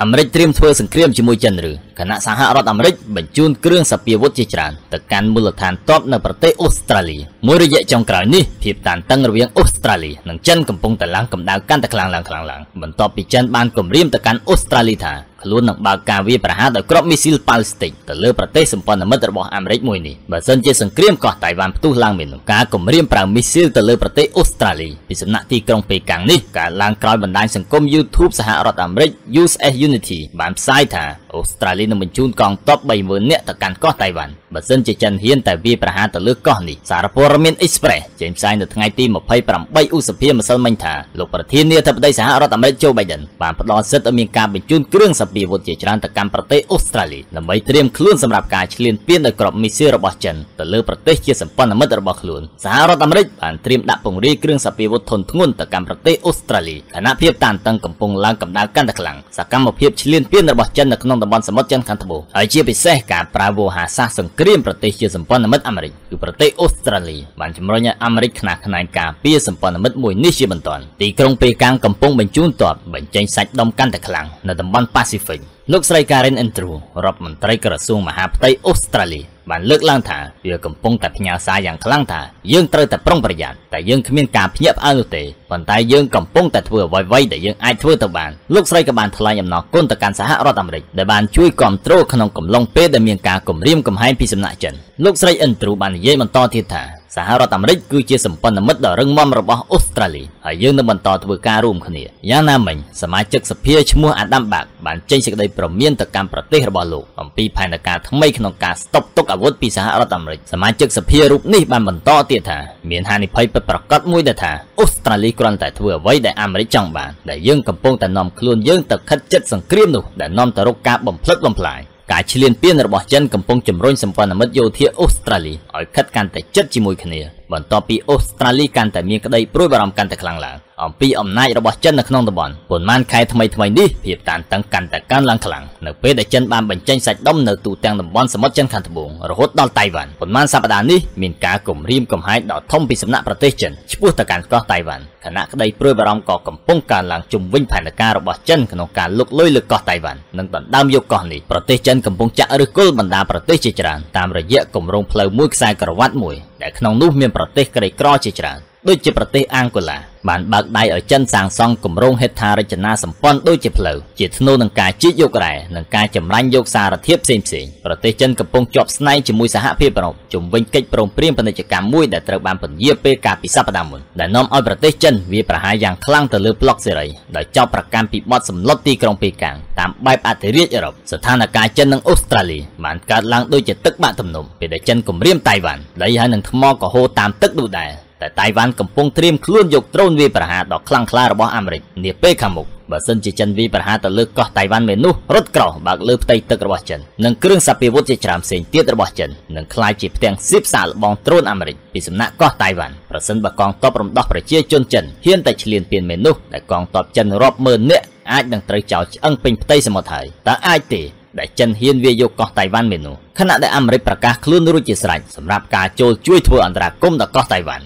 អាមេរិកត្រៀមធ្វើសង្គ្រាមជាមួយចិនឬគណៈសហរដ្ឋអាមេរិកបញ្ជូនគ្រឿងសព្វាវុធជាច្រើនទៅកាន់មូលដ្ឋានទ័ពនៅប្រទេសអូស្ត្រាលីមួយរយៈចុងក្រោយនេះភាពតានតឹងរវាងអូស្ត្រាលីនិងចិនកំពុងតែឡើងកម្ដៅកាន់តែខ្លាំងឡើងបន្ទាប់ពីចិនបានគំរាមទៅកាន់អូស្ត្រាលីថាខ្លួននឹងបើកការវាយប្រហារដោយគ្រាប់មីស៊ីលប៉ាល់ស្ទិកទៅលើប្រទេសសម្ព័ន្ធមិត្តរបស់អាមេរិកមួយនេះបើសិនជាសង្គ្រាមកោះតៃវ៉ាន់ផ្ទុះឡើងមានការគំរាមប្រើមីស៊ីលទៅលើប្រទេសអូស្ត្រាលីពីសំណាក់ទីក្រុងប៉េកាំងនេះកើតឡើងក្រោយបណ្ដាញសង្គម YouTube សហរដ្ឋអាមេរិក USS Unity បានផ្សាយថាអូស្ត្រាលីនឹងបញ្ជូនកងទ័ព 30,000 នាក់ទៅកាន់កោះតៃវ៉ាន់បើសិនជាចិនហ៊ានតែវាយប្រហារទៅលើកោះនេះសារព័ត៌មាន Express ចេញផ្សាយនៅថ្ងៃទី28ឧសភាម្សិលមិញថាលោកប្រធានាធិបតីសហរដ្ឋអាមេរិក Joe Biden បានផ្ដល់សិទ្ធិឲ្យមានការបញ្ជូនគ្រឿងសព្វាវុធជាច្រើនទៅកាន់ប្រទេសអូស្ត្រាលីដើម្បីត្រៀមខ្លួនសម្រាប់ការឈ្លានពានដោយគ្រាប់មីស៊ីលរបស់ចិនទៅលើប្រទេសជាសម្ព័ន្ធមិត្តរបស់ខ្លួនសហរដ្ឋអាមេរិកបានត្រៀមដាក់ពង្រាយគ្រឿងសព្វាវុធធុនធ្ងន់ទៅកាន់ប្រទេសអូស្ត្រាលីខណៈភាពតានតឹងកំពុងឡើងកម្ដៅកាន់តែខ្លាំងសកម្មភាពឈ្លានពានរបស់ចិននៅក្នុងតំបន់សមុទ្រចិនខាងត្បូងហើយជាពិសេសការប្រើវោហារសាស្ត្រសង្គ្រាមប្រទេសជាសម្ព័ន្ធមិត្តអាមេរិកគឺប្រទេសអូស្ត្រាលីបានជំរុញឲ្យអាមេរិកខ្នះខ្នែងការពារសម្ព័ន្ធមិត្តមួយនេះជាបន្តទីក្រុងប៉េកាំងកំពុងបញ្ជូនទ័ពបញ្ចេញសាច់ដុំកាន់តែខ្លាំងនៅតំបន់ប៉ាស៊ីហ្វិកលោកស្រី Karen Andrews រដ្ឋមន្ត្រីក្រសួងមហាផ្ទៃអូស្ត្រាលីបានលើកឡើងថាវាកំពុងតែផ្ញើសារយ៉ាងខ្លាំងថាយើងត្រូវតែប្រុងប្រយ័ត្នតែយើងគ្មានការភ្ញាក់ផ្អើលនោះទេប៉ុន្តែយើងកំពុងតែធ្វើអ្វីៗដែលយើងអាចធ្វើទៅបានលោកស្រីក៏បានថ្លែងអំណរគុណទៅកាន់សហរដ្ឋអាមេរិកដែលបានជួយគាំទ្រក្នុងកំឡុងពេលដែលមានការគំរាមកំហែងពីសំណាក់ចិនលោកស្រី Andrews បាននិយាយបន្តទៀតថាសហរដ្ឋអាមេរិកគឺជាសម្ព័ន្ធមិត្តដ៏រឹងមាំរបស់អូស្ត្រាលីហើយយើងនឹងបន្តធ្វើការរួមគ្នាយ៉ាងណាមិញសមាជិកសភាឈ្មោះ Adam Bach បានចេញសេចក្តីព្រមានទៅកាន់ប្រទេសរបស់លោកអំពីផែនការថ្មីក្នុងការស្តុបទុកអាវុធពីសហរដ្ឋអាមេរិកសមាជិកសភារូបនេះបានបន្តទៀតថាមានហានិភ័យពិតប្រាកដមួយដែលថាអូស្ត្រាលីគ្រាន់តែធ្វើអ្វីដែលអាមេរិកចង់បានដែលយើងកំពុងតែនាំខ្លួនយើងទៅខិតជិតសង្គ្រាមនោះដែលនាំទៅរកការបំផ្លិចបំផ្លាញការឈ្លានពានរបស់ចិនកំពុងជំរុញសម្ព័ន្ធមិត្តយោធាអូស្ត្រាលីឲ្យខិតកាន់តែជិតជាមួយគ្នាបន្ទាប់ពីអូស្ត្រាលីកាន់តែមានក្តីព្រួយបារម្ភកាន់តែខ្លាំងឡើងអំពីអំណាចរបស់ចិននៅក្នុងតំបន់ប៉ុន្មានខែថ្មីនេះភាពតានតឹងកាន់តែកើនឡើងខ្លាំងនៅពេលដែលចិនបានបញ្ចេញសាច់ដុំនៅទូទាំងតំបន់សមុទ្រចិនខាងត្បូងរហូតដល់តៃវ៉ាន់ប៉ុន្មានសប្តាហ៍នេះមានការគំរាមកំហែងដ៏ធំពីសំណាក់ប្រទេសចិនឆ្ពោះទៅកាន់កោះតៃវ៉ាន់ខណៈក្តីព្រួយបារម្ភក៏កំពុងកើនឡើងជុំវិញផែនការរបស់ចិនក្នុងការលុកលុយលើកោះតៃវ៉ាន់និងដណ្ដើមយកកោះនេះប្រទេសចិនកំពុងចាក់ឫសគល់បណ្ដាប្រទេសជាច្រើនតាមរយៈគម្រោងផ្លូវមួយខ្សែក្រវ៉ាត់មួយដែលក្នុងនោះមានប្រទេសក្រីក្រជាច្រើនដូចជាប្រទេសអាំងកូឡាបានបើកដៃឲ្យចិនសាងសង់គម្រោងហេដ្ឋារចនាសម្ព័ន្ធដូចជាផ្លូវជាធ្នូនឹងការជីកយករ៉ែនិងការចម្រាញ់យកសារធាតុផ្សេងប្រទេសចិនកំពុងជាប់ស្នែងជាមួយសហភាពអឺរ៉ុបជំវិញកិច្ចព្រមព្រៀងពាណិជ្ជកម្មមួយដែលត្រូវបានពន្យារពេលកាលពីសប្តាហ៍មុនដែលនាំឲ្យប្រទេសចិនវាប្រហារយ៉ាងខ្លាំងទៅលើប្លុកសេរីដោយចោទប្រកាន់ពីបទសម្លុតទីក្រុងប៉េកាំងតាមបែបអធិរាជអឺរ៉ុបស្ថានភាពចិននិងអូស្ត្រាលីបានកើតឡើងដូចជាទឹកបាក់ទំនប់ពេលដែលចិនគំរាមតៃវ៉ាន់ដីហើយនឹងថ្មក៏ហូរតាមទឹកនោះដែរតែតៃវ៉ាន់កំពុងត្រៀមខ្លួនយកដ្រូនវាយប្រហារដ៏ខ្លាំងក្លារបស់អាមេរិកនាពេលខាងមុខបើសិនជាចិនវាយប្រហារទៅលើកោះតៃវ៉ាន់មែននោះរត់ក្រោះបើកលើផ្ទៃទឹករបស់ចិននិងគ្រឿងសព្វាវុធជាច្រើនផ្សេងទៀតរបស់ចិននឹងក្លាយជាផ្ទាំងសៀបសាកល្បងដ្រូនអាមេរិកពីសំណាក់កោះតៃវ៉ាន់ប្រសិនបើកងទ័ពរំដោះប្រជាជនចិនហ៊ានតែឈ្លានពានមែននោះដែលកងទ័ពចិនរាប់ម៉ឺននាក់អាចនឹងត្រូវចោលឆ្អឹងពេញផ្ទៃសមុទ្រហើយតើអាចទេដែលចិនហ៊ានវាយយកកោះតៃវ៉ាន់មែននោះខណៈដែលអាមេរិកប្រកាសខ្លួនរួចជាស្រេចសម្រាប់ការចូលជួយធ្វើអន្តរាគមន៍ដល់កោះតៃវ៉ាន់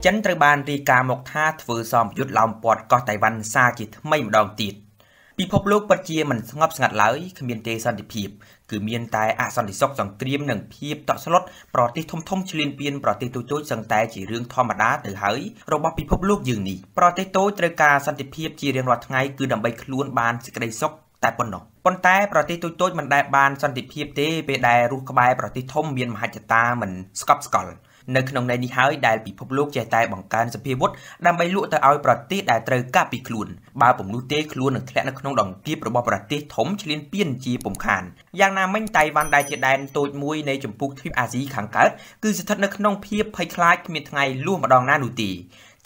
ចិនត្រូវបានរាយការណ៍មកថាធ្វើសម្ពយុទ្ធឡោមព័ទ្ធកោះតៃវ៉ាន់សារជាថ្មីម្ដងទៀតពិភពលោកពិតជាមិនស្ងប់ស្ងាត់ឡើយគ្មានទេសន្តិភាពគឺមានតែអសន្តិសុខសង្គ្រាមនិងភាពតក់ស្លុតប្រទេសធំឈ្លានពានប្រទេសតូចៗសឹងតែជារឿងធម្មតាទៅហើយរបស់ពិភពលោកយើងនេះប្រទេសតូចត្រូវការសន្តិភាពជារៀងរាល់ថ្ងៃគឺដើម្បីខ្លួនបានសេចក្តីសុខតែប៉ុណ្ណោះប៉ុន្តែប្រទេសតូចៗមិនដែលបានសន្តិភាពទេពេលដែលរស់ក្បែរប្រទេសធំមានមហិច្ឆតាមិនស្កប់ស្កល់នៅក្នុងន័យនេះហើយដែលពិភពលោកចេះតែបង្កើនសភាវុធដើម្បីលក់ទៅឲ្យប្រទេសដែលត្រូវការពីខ្លួនបើពុំនោះទេខ្លួននឹងធ្លាក់នៅក្នុងដង្កៀបរបស់ប្រទេសធំឈ្លានពានជាពុំខានយ៉ាងណាមិញតៃវ៉ាន់ដែលជាដែនតូចមួយនៃចម្ពោះទ្វីបអាស៊ីខាងកើតគឺស្ថិតនៅក្នុងភាពភ័យខ្លាចគ្មានថ្ងៃលួសម្ដងណានោះទេ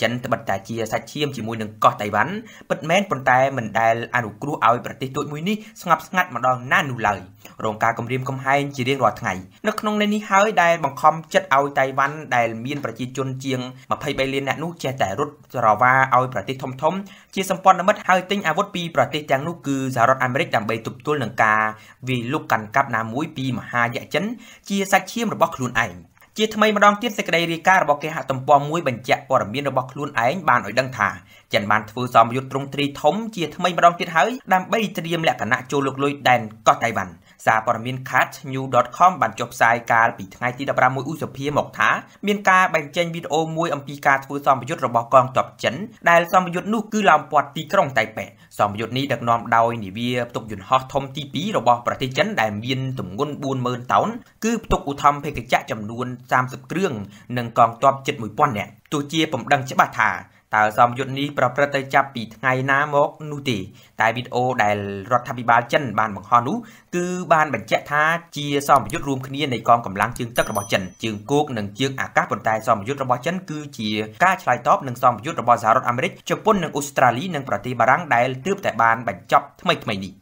ចិនត្បិតតែជាសាច់ឈាមជាមួយនឹងកោះតៃវ៉ាន់ពិតមែនប៉ុន្តែមិនដែលអនុគ្រោះឲ្យប្រទេសតូចមួយនេះស្ងប់ស្ងាត់ម្ដងណានោះឡើយរងការគំរាមកំហែងជារៀងរាល់ថ្ងៃនៅក្នុងនេះហើយដែលបង្ខំចិត្តឲ្យតៃវ៉ាន់ដែលមានប្រជាជនជាង23លាននាក់នោះចេះតែរត់រវ៉ាឲ្យប្រទេសធំជាសម្ព័ន្ធមិត្តហើយទិញអាវុធពីប្រទេសទាំងនោះគឺសហរដ្ឋអាមេរិកដើម្បីទប់ទល់នឹងការវាយលុកកាន់កាប់ណាមួយពីមហាយៈចិនជាសាច់ឈាមរបស់ខ្លួនឯង ជាថ្មីម្ដងទៀតសេចក្តីរាយការណ៍របស់គេហទំព័រមួយបញ្ជាក់ព័ត៌មានរបស់ខ្លួនឯងបានឲ្យដឹងថាចិនបានធ្វើសម្ពយុទ្ធទ្រង់ទ្រីធំជាថ្មីម្ដងទៀតហើយដើម្បីត្រៀមលក្ខណៈចូលលុកលុយដែនកោះតៃវ៉ាន់សារព័ត៌មាន catnews.com បានចុះផ្សាយកាលពីថ្ងៃទី16ឧសភាមកថាមានការបញ្ចេញវីដេអូមួយអំពីការធ្វើសម្ពយុទ្ធរបស់កងទ័ពចិនដែលសម្ពយុទ្ធនោះគឺឡោមព័ទ្ធទីក្រុងតៃប៉េសម្ពយុទ្ធនេះដឹកនាំដោយនាវាផ្ទុកយន្តហោះធំទី2របស់ប្រទេសចិនដែលមានទម្ងន់ 40000 តោនគឺផ្ទុកឧទ្ធម្ភាគចក្រចំនួន30គ្រឿងនិងកងទ័ពជិត 1000 នាក់ទោះជាពុំដឹងច្បាស់ថាតើសម្ពយុទ្ធនេះប្រព្រឹត្តទៅចាប់ពីថ្ងៃណាមកនោះទេតែវីដេអូដែលរដ្ឋាភិបាលចិនបានបង្ហោះនោះគឺបានបញ្ជាក់ថាជាសម្ពយុទ្ធរួមគ្នានៃកងកម្លាំងជើងទឹករបស់ចិនជើងគោកនិងជើងអាកាសប៉ុន្តែសម្ពយុទ្ធរបស់ចិនគឺជាការឆ្លើយតបនឹងសម្ពយុទ្ធរបស់សហរដ្ឋអាមេរិកជប៉ុននិងអូស្ត្រាលីនិងប្រទេសបារាំងដែលទើបតែបានបញ្ចប់ថ្មីៗនេះ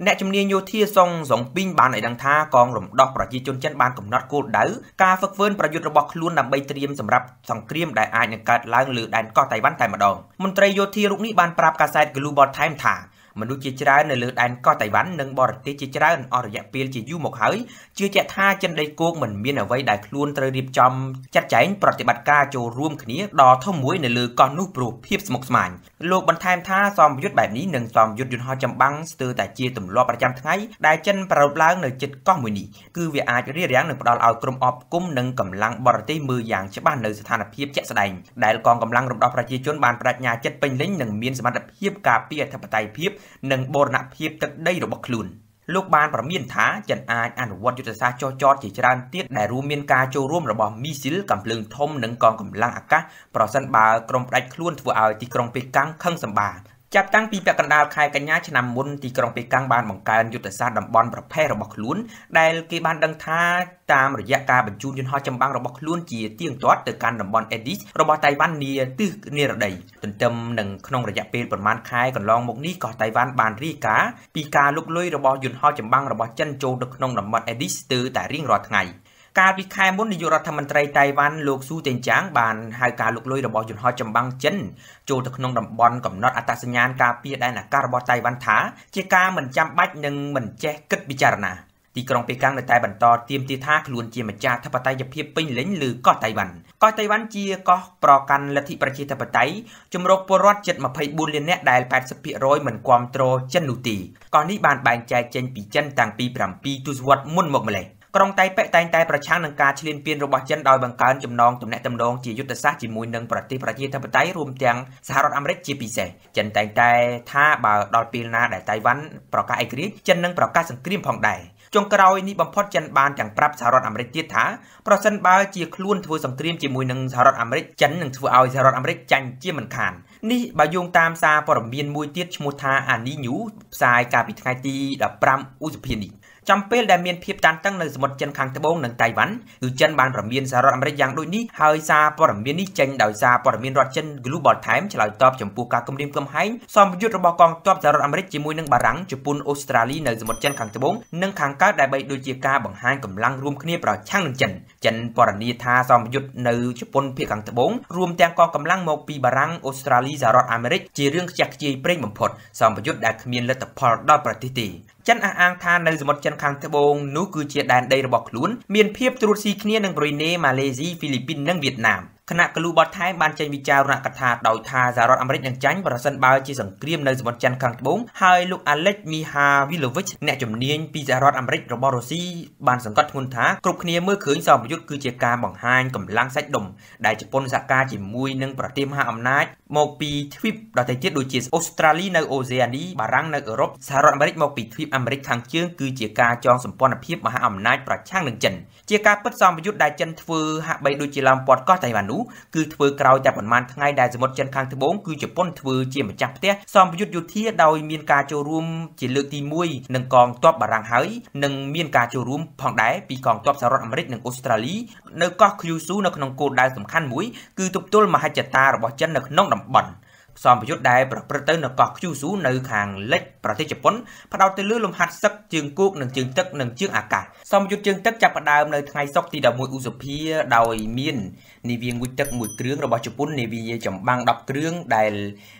អ្នកជំនាញយោធាសុងពីងបានឲ្យដឹងថាកងរំដោះប្រជាជនចិនបានកំណត់គោលដៅការហ្វឹកហ្វឺនប្រយុទ្ធរបស់ខ្លួនដើម្បីត្រៀមសម្រាប់សង្គ្រាមដែលអាចនឹងកើតឡើងលើដែនកោះតៃវ៉ាន់តែម្ដងមន្ត្រីយោធារូបនេះបានប្រាប់កាសែត Global Times ថាមនុស្សជាច្រើននៅលើដែនកោះតៃវ៉ាន់និងបរទេសជាច្រើនអស់រយៈពេលជាយូរមកហើយជឿជាក់ថាចិនដីគោកមិនមានអ្វីដែលខ្លួនត្រូវរៀបចំចាត់ចែងប្រតិបត្តិការចូលរួមគ្នាដ៏ធំមួយនៅលើកោះនោះព្រោះភាពស្មុគស្មាញលោកបន្ថែមថាសម្ពយុទ្ធបែបនេះនិងសម្ពយុទ្ធយន្តហោះចម្បាំងស្ទើរតែជាទម្លាប់ប្រចាំថ្ងៃដែលចិនប្ររពឡើងនៅជិតកោះមួយនេះគឺវាអាចរារាំងនិងផ្ដល់ឲ្យក្រុមអបគុំនិងកម្លាំងបរទេសមើលយ៉ាងច្បាស់នៅស្ថានភាពជាក់ស្ដែងដែលកងកម្លាំងរំដោះប្រជាជនបានបដិញ្ញាចិត្តពេញលេញនិងមានសមត្ថភាពការពារអធិបតេយ្យភាពនិងបូរណភាពទឹកដីរបស់ខ្លួនលោកបានប្រមានថាចិនអាចអនុវត្តយុទ្ធសាស្ត្រចោះចតជាច្រើនទៀតដែលរួមមានការចូលរួមរបស់មីស៊ីលកាំភ្លើងធំនិងកងកម្លាំងអាកាសប្រសិនបើក្រុមផ្ដាច់ខ្លួនធ្វើឲ្យទីក្រុងប៉េកាំងខឹងសម្បាចាប់តាំងពីពាក់កណ្ដាលខែកញ្ញាឆ្នាំមុនទីក្រុងប៉េកាំងបានបង្កើនយុទ្ធសាស្ត្រតំបន់ប្រភេទរបស់ខ្លួនដែលគេបានដឹងថាតាមរយៈការបញ្ជូនយន្តហោះចម្បាំងរបស់ខ្លួនជាទៀងទាត់ទៅកាន់តំបន់ Edis របស់តៃវ៉ាន់នាទិសនិរតីទន្ទឹមនឹងក្នុងរយៈពេលប្រមាណខែកន្លងមកនេះក៏តៃវ៉ាន់បានរាយការណ៍ពីការលុកលុយរបស់យន្តហោះចម្បាំងរបស់ចិនចូលទៅក្នុងតំបន់ Edis ស្ទើរតែរៀងរាល់ថ្ងៃកាលពីខែមុននាយករដ្ឋមន្ត្រីតៃវ៉ាន់លោកស៊ូតេងចាងបានហៅការលុកលុយរបស់យន្តហោះចម្បាំងចិនចូលទៅក្នុងតំបន់កំណត់អត្តសញ្ញាណការពារដែនអាកាសរបស់តៃវ៉ាន់ថាជាការមិនចាំបាច់និងមិនចេះគិតពិចារណាទីក្រុងប៉េកាំងនៅតែបន្តទាមទារថាខ្លួនជាម្ចាស់អធិបតេយ្យភាពពេញលេញលើកោះតៃវ៉ាន់កោះតៃវ៉ាន់ជាកោះប្រកាន់លទ្ធិប្រជាធិបតេយ្យជំរកពលរដ្ឋជិត24លាននាក់ដែល 80% មិនគាំទ្រចិននោះទេកោះនេះបានបែងចែកចេញពីចិនតាំងពី7ទសវត្សរ៍មុនមកម្លេះក្រុងតៃប៉េតែងតែប្រឆាំងនឹងការឈ្លានពានរបស់ចិនដោយបង្កើនចំណងទំនាក់ទំនងជាយុទ្ធសាស្ត្រជាមួយនឹងប្រទេសប្រជាធិបតេយ្យរួមទាំងសហរដ្ឋអាមេរិកជាពិសេសចិនតែងតែថាបើដល់ពេលណាដែលតៃវ៉ាន់ប្រកាសឯករាជ្យចិននឹងប្រកាសសង្គ្រាមផងដែរចុងក្រោយនេះបំផុតចិនបានទាំងប្រាប់សហរដ្ឋអាមេរិកទៀតថាប្រសិនបើជាខ្លួនធ្វើសង្គ្រាមជាមួយនឹងសហរដ្ឋអាមេរិកចិននឹងធ្វើឲ្យសហរដ្ឋអាមេរិកចាញ់ជាមិនខាននេះបើយោងតាមសារព័ត៌មានមួយទៀតឈ្មោះថា Ani News ផ្សាយកាលពីថ្ងៃទី15ឧសភានេះចំពេលដែលមានភាពតានតឹងនៅសមុទ្រចិនខាងត្បូងនិងតៃវ៉ាន់គឺចិនបានប្រមានសហរដ្ឋអាមេរិកយ៉ាងដូចនេះហើយសារព័ត៌មាននេះចេញដោយសារព័ត៌មានរដ្ឋចិន Global Times ឆ្លើយតបចំពោះការគំរាមកំហែងសម្ពយុទ្ធរបស់កងទ័ពសហរដ្ឋអាមេរិកជាមួយនឹងបារាំងជប៉ុនអូស្ត្រាលីនៅសមុទ្រចិនខាងត្បូងនិងខាងកើតដែលបីដូចជាការបង្ហាញកម្លាំងរួមគ្នាប្រឆាំងនឹងចិនពណ៌នាថាសម្ពយុទ្ធនៅជប៉ុនភាគខាងត្បូងរួមទាំងកងកម្លាំងមកពីបារាំងអូស្ត្រាលីសហរដ្ឋអាមេរិកជារឿងខ្ជះខ្ជាយព្រេងបំផុតសម្ពយុទ្ធដែលគ្មានលទ្ធផលដល់ប្រទេសទេចិនអះអាងថានៅសមុទ្រចិនខាងត្បូងនោះគឺជាដែនដីរបស់ខ្លួនមានភាពត្រួតស៊ីគ្នានឹងប្រ៊ុយណេម៉ាឡេស៊ីហ្វីលីពីននិងវៀតណាមគណៈ Global Times បានចេញវិចារណកថាដោយថាសហរដ្ឋអាមេរិកនឹងចាញ់ប្រសិនបើជាសង្គ្រាមនៅសមុទ្រចិនខាងត្បូងហើយលោក Alex Mihaljevic អ្នកជំនាញពីសហរដ្ឋអាមេរិករបស់រុស្ស៊ីបានសង្កត់ធ្ងន់ថាគ្រប់គ្នាមើលឃើញសម្ពយុទ្ធគឺជាការបង្ហាញកម្លាំងសាច់ដុំដែលជប៉ុនសហការជាមួយនឹងប្រទេសមហាអំណាចមកពីទ្វីបដទៃទៀតដូចជាអូស្ត្រាលីនៅអូសេអានីបារាំងនៅអឺរ៉ុបសហរដ្ឋអាមេរិកមកពីទ្វីបអាមេរិកខាងជើងគឺជាការចងសម្ព័ន្ធភាពមហាអំណាចប្រឆាំងនឹងចិនជាការពិតសម្ពយុទ្ធដែលចិនធ្វើហាក់បីដូចជាឡោមព័ទ្ធកោះតៃវ៉ាន់នោះគឺធ្វើក្រោយតែប៉ុន្មានថ្ងៃដែលសមុទ្រចិនខាងត្បូងគឺជប៉ុនធ្វើជាម្ចាស់ផ្ទះសម្ពយុទ្ធយោធាដោយមានការចូលរួមជាលើកទី1នឹងកងទ័ពបារាំងហើយនិងមានការចូលរួមផងដែរពីកងទ័ពសហរដ្ឋអាមេរិកនិងអូស្ត្រាលីនៅកោះ Kyushu នៅក្នុងគោលដៅសំខាន់មួយគឺទប់ទល់មហិច្ឆតារបស់ចិននៅក្នុងតំបន់ សំប្រយុទ្ធដែលប្រព្រឹត្តទៅនៅកោះខ្ជូស៊ូនៅខាងលិចប្រទេសជប៉ុនផ្ដោតទៅលើលំហាត់សឹកជើងគោកនិងជើងទឹកនិងជើងអាកាសសំប្រយុទ្ធជើងទឹកចាប់ផ្ដើមនៅថ្ងៃសុក្រទី11ឧសភាដោយមាននាវាងូចទឹកមួយគ្រឿងរបស់ជប៉ុននាវាចម្បាំង10គ្រឿងដែល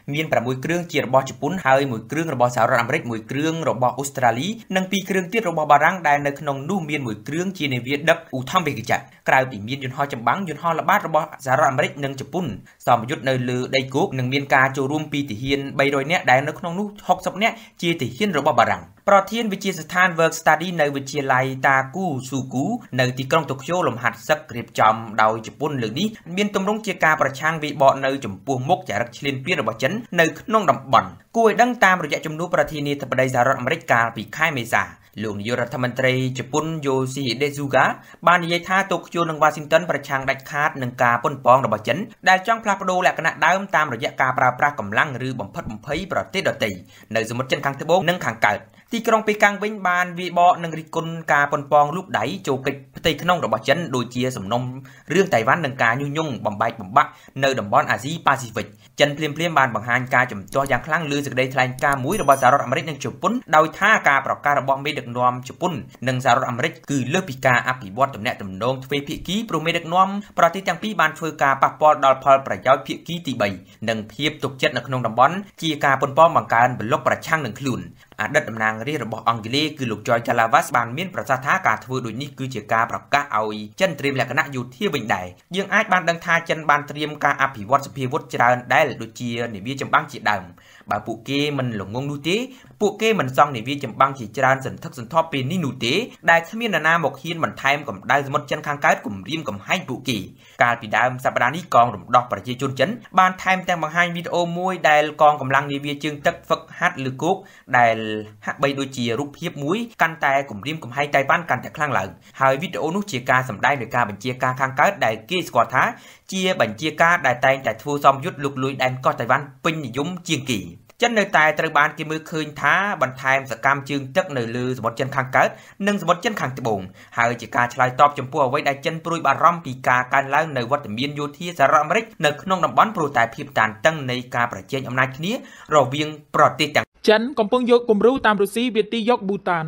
មាន6គ្រឿងជារបស់ជប៉ុនហើយ1គ្រឿងរបស់សហរដ្ឋអាមេរិក1គ្រឿងរបស់អូស្ត្រាលីនិង2គ្រឿងទៀតរបស់បារាំងដែលនៅក្នុងនោះមាន1គ្រឿងជានាវាដឹកឧទ្ធម្ភាគចក្រក្រៅពីមានយន្តហោះចម្បាំងយន្តហោះល្បាតរបស់សហរដ្ឋអាមេរិកនិងជប៉ុនសម្ពយុទ្ធនៅលើដីគោកនឹងមានការចូលរួមពីទាហាន300នាក់ដែលនៅក្នុងនោះ60នាក់ជាទាហានរបស់បារាំងប្រធានវិទ្យាស្ថាន Work Study នៅវិទ្យាល័យតាគូស៊ូគូនៅទីក្រុងតូក្យូលំហាត់សឹករៀបចំដោយជប៉ុនលើកនេះមានទម្រង់ជាការប្រឆាំងវាយបកនៅចំពោះមុខចរិតឈ្លានពានរបស់ចិននៅក្នុងតំបន់គួរឲ្យដឹងតាមរយៈជំនួបប្រធានាធិបតីសហរដ្ឋអាមេរិកកាលពីខែមេសាលោកនាយករដ្ឋមន្ត្រីជប៉ុនយូស៊ីហេដេស៊ូហ្គាបាននិយាយថាតូក្យូនិងវ៉ាស៊ីនតោនប្រឆាំងដាច់ខាតនឹងការប៉ុនប៉ងរបស់ចិនដែលចង់ផ្លាស់ប្ដូរលក្ខណៈដើមតាមរយៈការប្រើប្រាស់កម្លាំងឬបំផិតបំភ័យប្រទេសដទៃនៅសមុទ្រចិនខាងត្បូងនិងខាងកើតទីក្រុងប៉េកាំងវិញបានវាយបកនិងរិះគន់ការប៉ុនប៉ងលូកដៃចូលកិច្ចផ្ទៃក្នុងរបស់ចិនដូចជាសំណុំរឿងតៃវ៉ាន់និងការញុះញង់បំបែកបំបាក់នៅតំបន់អាស៊ីប៉ាស៊ីហ្វិកចិនភ្លាមៗបានបង្ហាញការជំទាស់យ៉ាងខ្លាំងលើសេចក្តីថ្លែងការណ៍មួយរបស់សហរដ្ឋអាមេរិកនិងជប៉ុនដោយថាការប្រកាសរបស់មេដឹកនាំជប៉ុននិងសហរដ្ឋអាមេរិកគឺលើសពីការអភិវឌ្ឍទំនាក់ទំនងទ្វេភាគីព្រោះមេដឹកនាំប្រទេសទាំងពីរបានធ្វើការប៉ះពាល់ដល់ផលប្រយោជន៍ភាគីទី3និងភាពទុកចិត្តនៅក្នុងតំបន់ជាការប៉ុនប៉ងបង្កើនប្លុកប្រឆាំងនឹងខ្លួនអតីតតំណាងរាស្ត្ររបស់អង់គ្លេសគឺលោក George Gallavas បានមានប្រសាសន៍ថាការធ្វើដូចនេះគឺជាការប្រកាសឲ្យចិនត្រៀមលក្ខណៈយោធាវិញដែរយើងអាចបានដឹងថាចិនបានត្រៀមការអភិវឌ្ឍសភាវុធច្រើនដែលដូចជានាវាចម្បាំងជាដើមបើពួកគេមិនល្ងងនោះទេពួកគេមិនសង់នាវាចម្បាំងជាច្រើនសន្ធឹកសន្ធាប់ពេលនេះនោះទេដែលគ្មាននរណាមកហ៊ានបន្ថែមកម្ដៅសមុទ្រចិនខាងកើតគំរាមកំហែងពួកគេកាលពីដើមសប្តាហ៍នេះកងរំដោះប្រជាជនចិនបានថែមទាំងបង្ហាញវីដេអូមួយដែលកងកម្លាំងនាវាជើងទឹកហ្វឹកហាត់លើគោកដែលហាក់បីដូចជារូបភាពមួយកាន់តែគំរាមកំហែងតៃវ៉ាន់កាន់តែខ្លាំងឡើងហើយវីដេអូនោះជាការសម្ដែងដោយការបញ្ជាការខាងកើតដែលគេស្គាល់ថាជាបញ្ជាការដែលតែងតែធ្វើសម្ពយុទ្ធលុកលុយដែនកោះតៃវ៉ាន់ពេញនិយមជាងគេចិននៅតែត្រូវបានគេមើលឃើញថាបន្ថែមសកម្មជើងទឹកនៅលើសមុទ្រចិនខាងកើតនិងសមុទ្រចិនខាងត្បូងហើយជាការឆ្លើយតបចំពោះអ្វីដែលចិនព្រួយបារម្ភពីការកើនឡើងនៅវត្តមានយោធាសហរដ្ឋអាមេរិកនៅក្នុងតំបន់ព្រោះតែភាពតានតឹងនៃការប្រជែងអំណាចគ្នារវាងប្រទេសទាំងចិនកំពុងយកគំរូតាមរុស្ស៊ីវាទីយកប៊ូតាន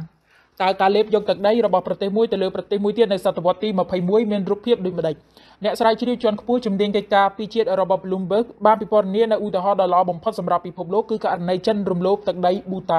តើការលេបយកទឹកដីរបស់ប្រទេសមួយទៅលើប្រទេសមួយទៀតនៅសតវត្សទី21មានរូបភាពដូចម្ដេចអ្នកស្រាវជ្រាវជាន់ខ្ពស់ជំនាញកិច្ចការពីជាតិរបស់ Bloomberg បានពិពណ៌នានៅឧទាហរណ៍ដ៏ល្អបំផុតសម្រាប់ពិភពលោកគឺករណីចិនរំលោភទឹកដីប៊ូត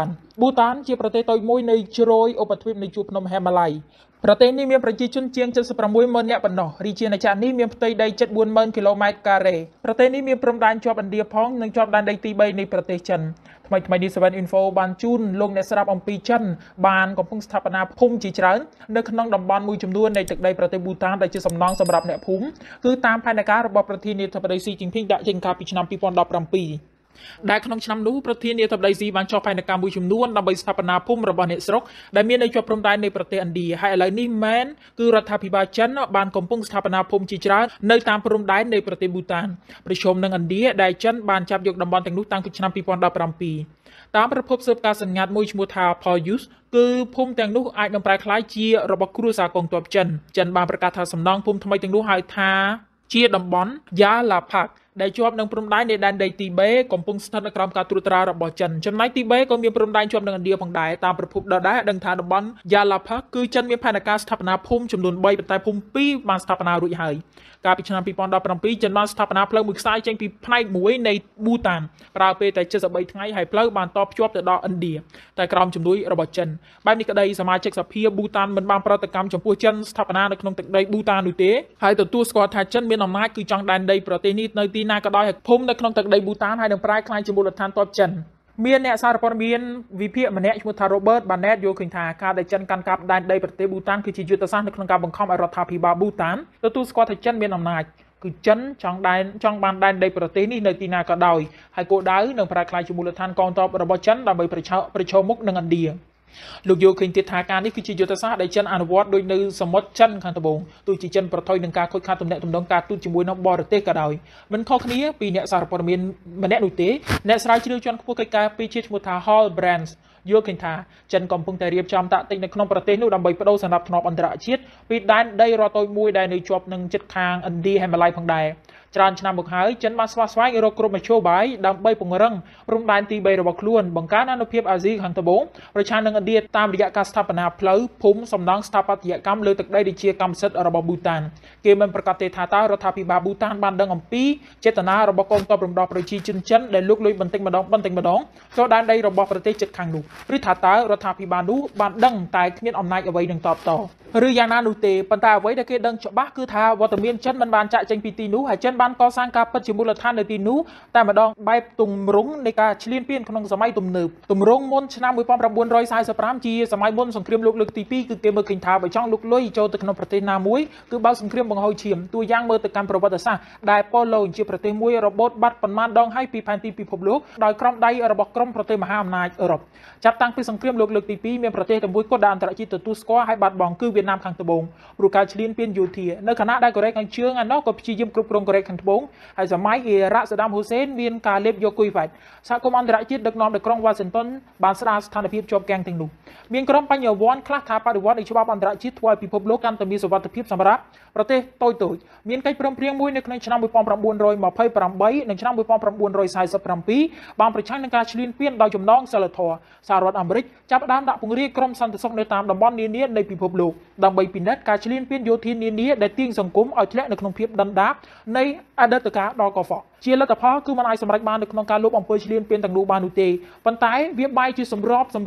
ានជាប្រទេសតូចមួយនៅជ្រោយឧបទ្វីបនៃជួរភ្នំហេម៉ាឡៃប្រទេសនេះមានប្រជាជនជាង 76,000 នាក់ប៉ុណ្ណោះរាជាណាចក្រនេះមានផ្ទៃដីជិត 40,000 គីឡូម៉ែត្រការ៉េប្រទេសនេះមានព្រំដែនជាប់ឥណ្ឌាផងនិងជាប់ដែនដីទី3នៃប្រទេសចិនថ្មីនេះ 7 Info បានជូនលោកអ្នកស្រាប់អំពីចិនបានកំពុងស្ថាបនាភូមិជាច្រើននៅក្នុងតំបន់មួយចំនួននៃទឹកដីប្រទេសប៊ូតានដែលជាសំណង់សម្រាប់អ្នកភូមិគឺតាមផែនការរបស់ប្រធានាធិបតីស៊ីជីនភីងដាក់ចេញកាលពីឆ្នាំ 2017 ដែលក្នុងឆ្នាំនោះប្រធានាធិបតីស៊ីបានចុះផែនការមួយចំនួនដើម្បីស្ថាបនាភូមិរបស់អ្នកស្រុកដែលមាននៅជាប់ព្រំដែននៃប្រទេសឥណ្ឌាហើយឥឡូវនេះមែនគឺរដ្ឋាភិបាលចិនបានកំពុងស្ថាបនាភូមិជាច្រើននៅតាមព្រំដែននៃប្រទេសប៊ូតានប្រជុំនឹងឥណ្ឌាដែលចិនបានចាប់យកតំបន់ទាំងនោះតាំងពីឆ្នាំ 2017 តាមប្រភពស៊ើបការណ៍សម្ងាត់មួយឈ្មោះថា Polyus គឺភូមិទាំងនោះអាចនឹងប្រែក្លាយជារបស់គ្រួសារកងទ័ពចិនបានប្រកាសថាសំណង់ភូមិថ្មីទាំងនោះហៅថាជាតំបន់ Yalapak ដែលជាប់នឹងព្រំដែននៃដែនដីទីបេកំពុងស្ថិតនៅក្រោមការត្រួតត្រារបស់ចិនចំណែកទីបេក៏មានព្រំដែនជាប់នឹងឥណ្ឌាផងដែរតាមប្រភពដដែលដឹងថាតំបន់ Yalapak គឺចិនមានផែនការស្ថាបនាភូមិចំនួន3ប៉ុន្តែភូមិ2បានស្ថាបនារួចហើយកាលពីឆ្នាំ 2017 ចិនបានស្ថាបនាផ្លូវមួយខ្សែចេញពីផ្នែកមួយនៃប៊ូតានប្រើពេលតែ73ថ្ងៃហើយផ្លូវបានតភ្ជាប់ទៅដល់ឥណ្ឌាតែក្រោមជំនួយរបស់ចិនបែបនេះក្តីសមាជិកសភាប៊ូតានមិនបានប្រតិកម្មចំពោះចិនស្ថាបនានៅក្នុងទឹកដីប៊ូតាននោះទេហើយទទួលស្គាល់ថាចិនមានអំណាចគឺចង់ដែនដីប្រទេសនេះនៅទីណាក៏ដោយហើយភូមិនៅក្នុងទឹកដីប៊ូតានហើយនឹងប្រែក្លាយជាមូលដ្ឋានទ័ពចិនមានអ្នកសារព័ត៌មានវិភាគម្នាក់ឈ្មោះថា Robert Barnett យល់ឃើញថាការដែលចិនកាន់កាប់ដែនដីប្រទេសប៊ូតានគឺជាយុទ្ធសាស្ត្រនៅក្នុងការបង្ខំឲ្យរដ្ឋាភិបាលប៊ូតានទទួលស្គាល់ថាចិនមានអំណាចគឺចិនចង់បានដែនដីប្រទេសនេះនៅទីណាក៏ដោយហើយគោលដៅនឹងប្រែក្លាយជាមូលដ្ឋានកងទ័ពរបស់ចិនដើម្បីប្រឈមមុខនឹងឥណ្ឌាលោកយល់ឃើញទៀតថាការនេះគឺជាយុទ្ធសាស្ត្រដែលចិនអនុវត្តដោយនៅសមុទ្រចិនខាងត្បូងទោះជាចិនប្រថុយនឹងការខូចខាតទំនាក់ទំនងការទូតជាមួយនឹងបរទេសក៏ដោយមិនខុសគ្នាពីអ្នកសារព័ត៌មានម្នាក់នោះទេអ្នកស្រាវជ្រាវជាន់ខ្ពស់កិច្ចការពីជាឈ្មោះថា Hall Brands យល់ឃើញថាចិនកំពុងតែរៀបចំតាក់ទិញនៅក្នុងប្រទេសនោះដើម្បីបដូរសណ្ដាប់ធ្នាប់អន្តរជាតិពីដែនដីរដ្ឋតូចមួយដែលនៅជាប់នឹងជិតខាងឥណ្ឌាហេម៉ាឡៃផងដែរ ច្រើនឆ្នាំមកហើយចិនបានស្វាស្វែងរកគ្រប់មធ្យោបាយដើម្បីពង្រឹងព្រំដែនទី3របស់ខ្លួនបង្កើនអានុភាពអាស៊ីខាងត្បូងប្រឆាំងនឹងឥណ្ឌាតាមរយៈការស្ថាបនាផ្លូវភូមិសំណង់ស្ថាបត្យកម្មលើទឹកដីដែលជាកម្មសិទ្ធិរបស់ប៊ូតានគេមិនប្រកាសទេថាតើរដ្ឋាភិបាលប៊ូតានបានដឹងអំពីចេតនារបស់កងទ័ពរំដោះប្រជាជនចិនដែលលុកលុយបន្តិចម្ដងចូលដែនដីរបស់ប្រទេសជិតខាងនោះឬថាតើរដ្ឋាភិបាលនោះបានដឹងតែគ្មានអំណាចអ្វីនឹងតបតឬយ៉ាងណានោះទេប៉ុន្តែអ្វីដែលគេដឹងច្បាស់គឺថាវត្តមានចិនមិនបានចាក់ចេញពីទីនោះហើយចិនបានកសាងការពិតជាមូលដ្ឋាននៅទីនោះតែម្ដងបែបទម្រង់នៃការឈ្លានពានក្នុងសម័យទំនើបទម្រង់មុនឆ្នាំ1945ជាសម័យមុនសង្គ្រាមលោកលើកទី2គឺគេមើលឃើញថាបើចង់លុកលុយចូលទៅក្នុងប្រទេសណាមួយគឺបើកសង្គ្រាមបង្ហូរឈាមតួយ៉ាងមើលទៅកាន់ប្រវត្តិសាស្ត្រដែលប៉ូឡូជាប្រទេសមួយរបូតបាត់ប៉ុន្មានដងហើយពីផែនទីពិភពលោកដោយក្រុមដៃរបស់ក្រុមប្រទេសមហាអំណាចអឺរ៉ុបចាប់តាំងពីសង្គ្រាមលោកលើកទី2មានប្រទេសតែមួយគត់ដែលអន្តរជាតិទទួលស្គាល់ហើយបាត់បង់គឺវៀតណាមខាងត្បូងព្រោះការឈ្លានពានយោធានៅខណៈដែលកូរ៉េខាងជើងឯណោះក៏ព្យាយាមគ្រប់គ្រងកូរ៉េខាងត្បូងហើយសម័យអ៊ីរ៉ាក់សាដាមហ៊ូសេនមានការលេបយកគុយវ៉ាច់សហគមន៍អន្តរជាតិដឹកនាំដោយក្រុងវ៉ាស៊ីនតោនបានស្ដារស្ថានភាពជាប់គាំងទាំងនោះមានក្រុមបញ្ញវន្តខ្លះថាបដិវត្តនៃច្បាប់អន្តរជាតិធ្វើឲ្យពិភពលោកកាន់តែមានសុវត្ថិភាពសម្រាប់ប្រទេសតូចៗមានកិច្ចព្រមព្រៀងមួយនៅក្នុងឆ្នាំ1928និងឆ្នាំ1947បានប្រឆាំងនឹងការឈ្លានពានដោយចំណងសិលធម៌សហរដ្ឋអាមេរិកចាប់ផ្ដើមដាក់ពង្រាយក្រុមសន្តិសុខនៅតាមតំបន់នានានៃពិភពលោកដើម្បីពិនិត្យការឈ្លានពានយោធានានាដែលទាញសង្គមឲ្យធ្លាក់នៅក្នុងភាពដណ្ដាបនៃអតីតកាលដ៏កខ្វក់ជាលទ្ធផលគឺมันអាចសម្រេចបាននៅក្នុងការលុបអំពើឈ្លានពានទាំងនោះបាននោះទេប៉ុន្តែវាបែរជាសម្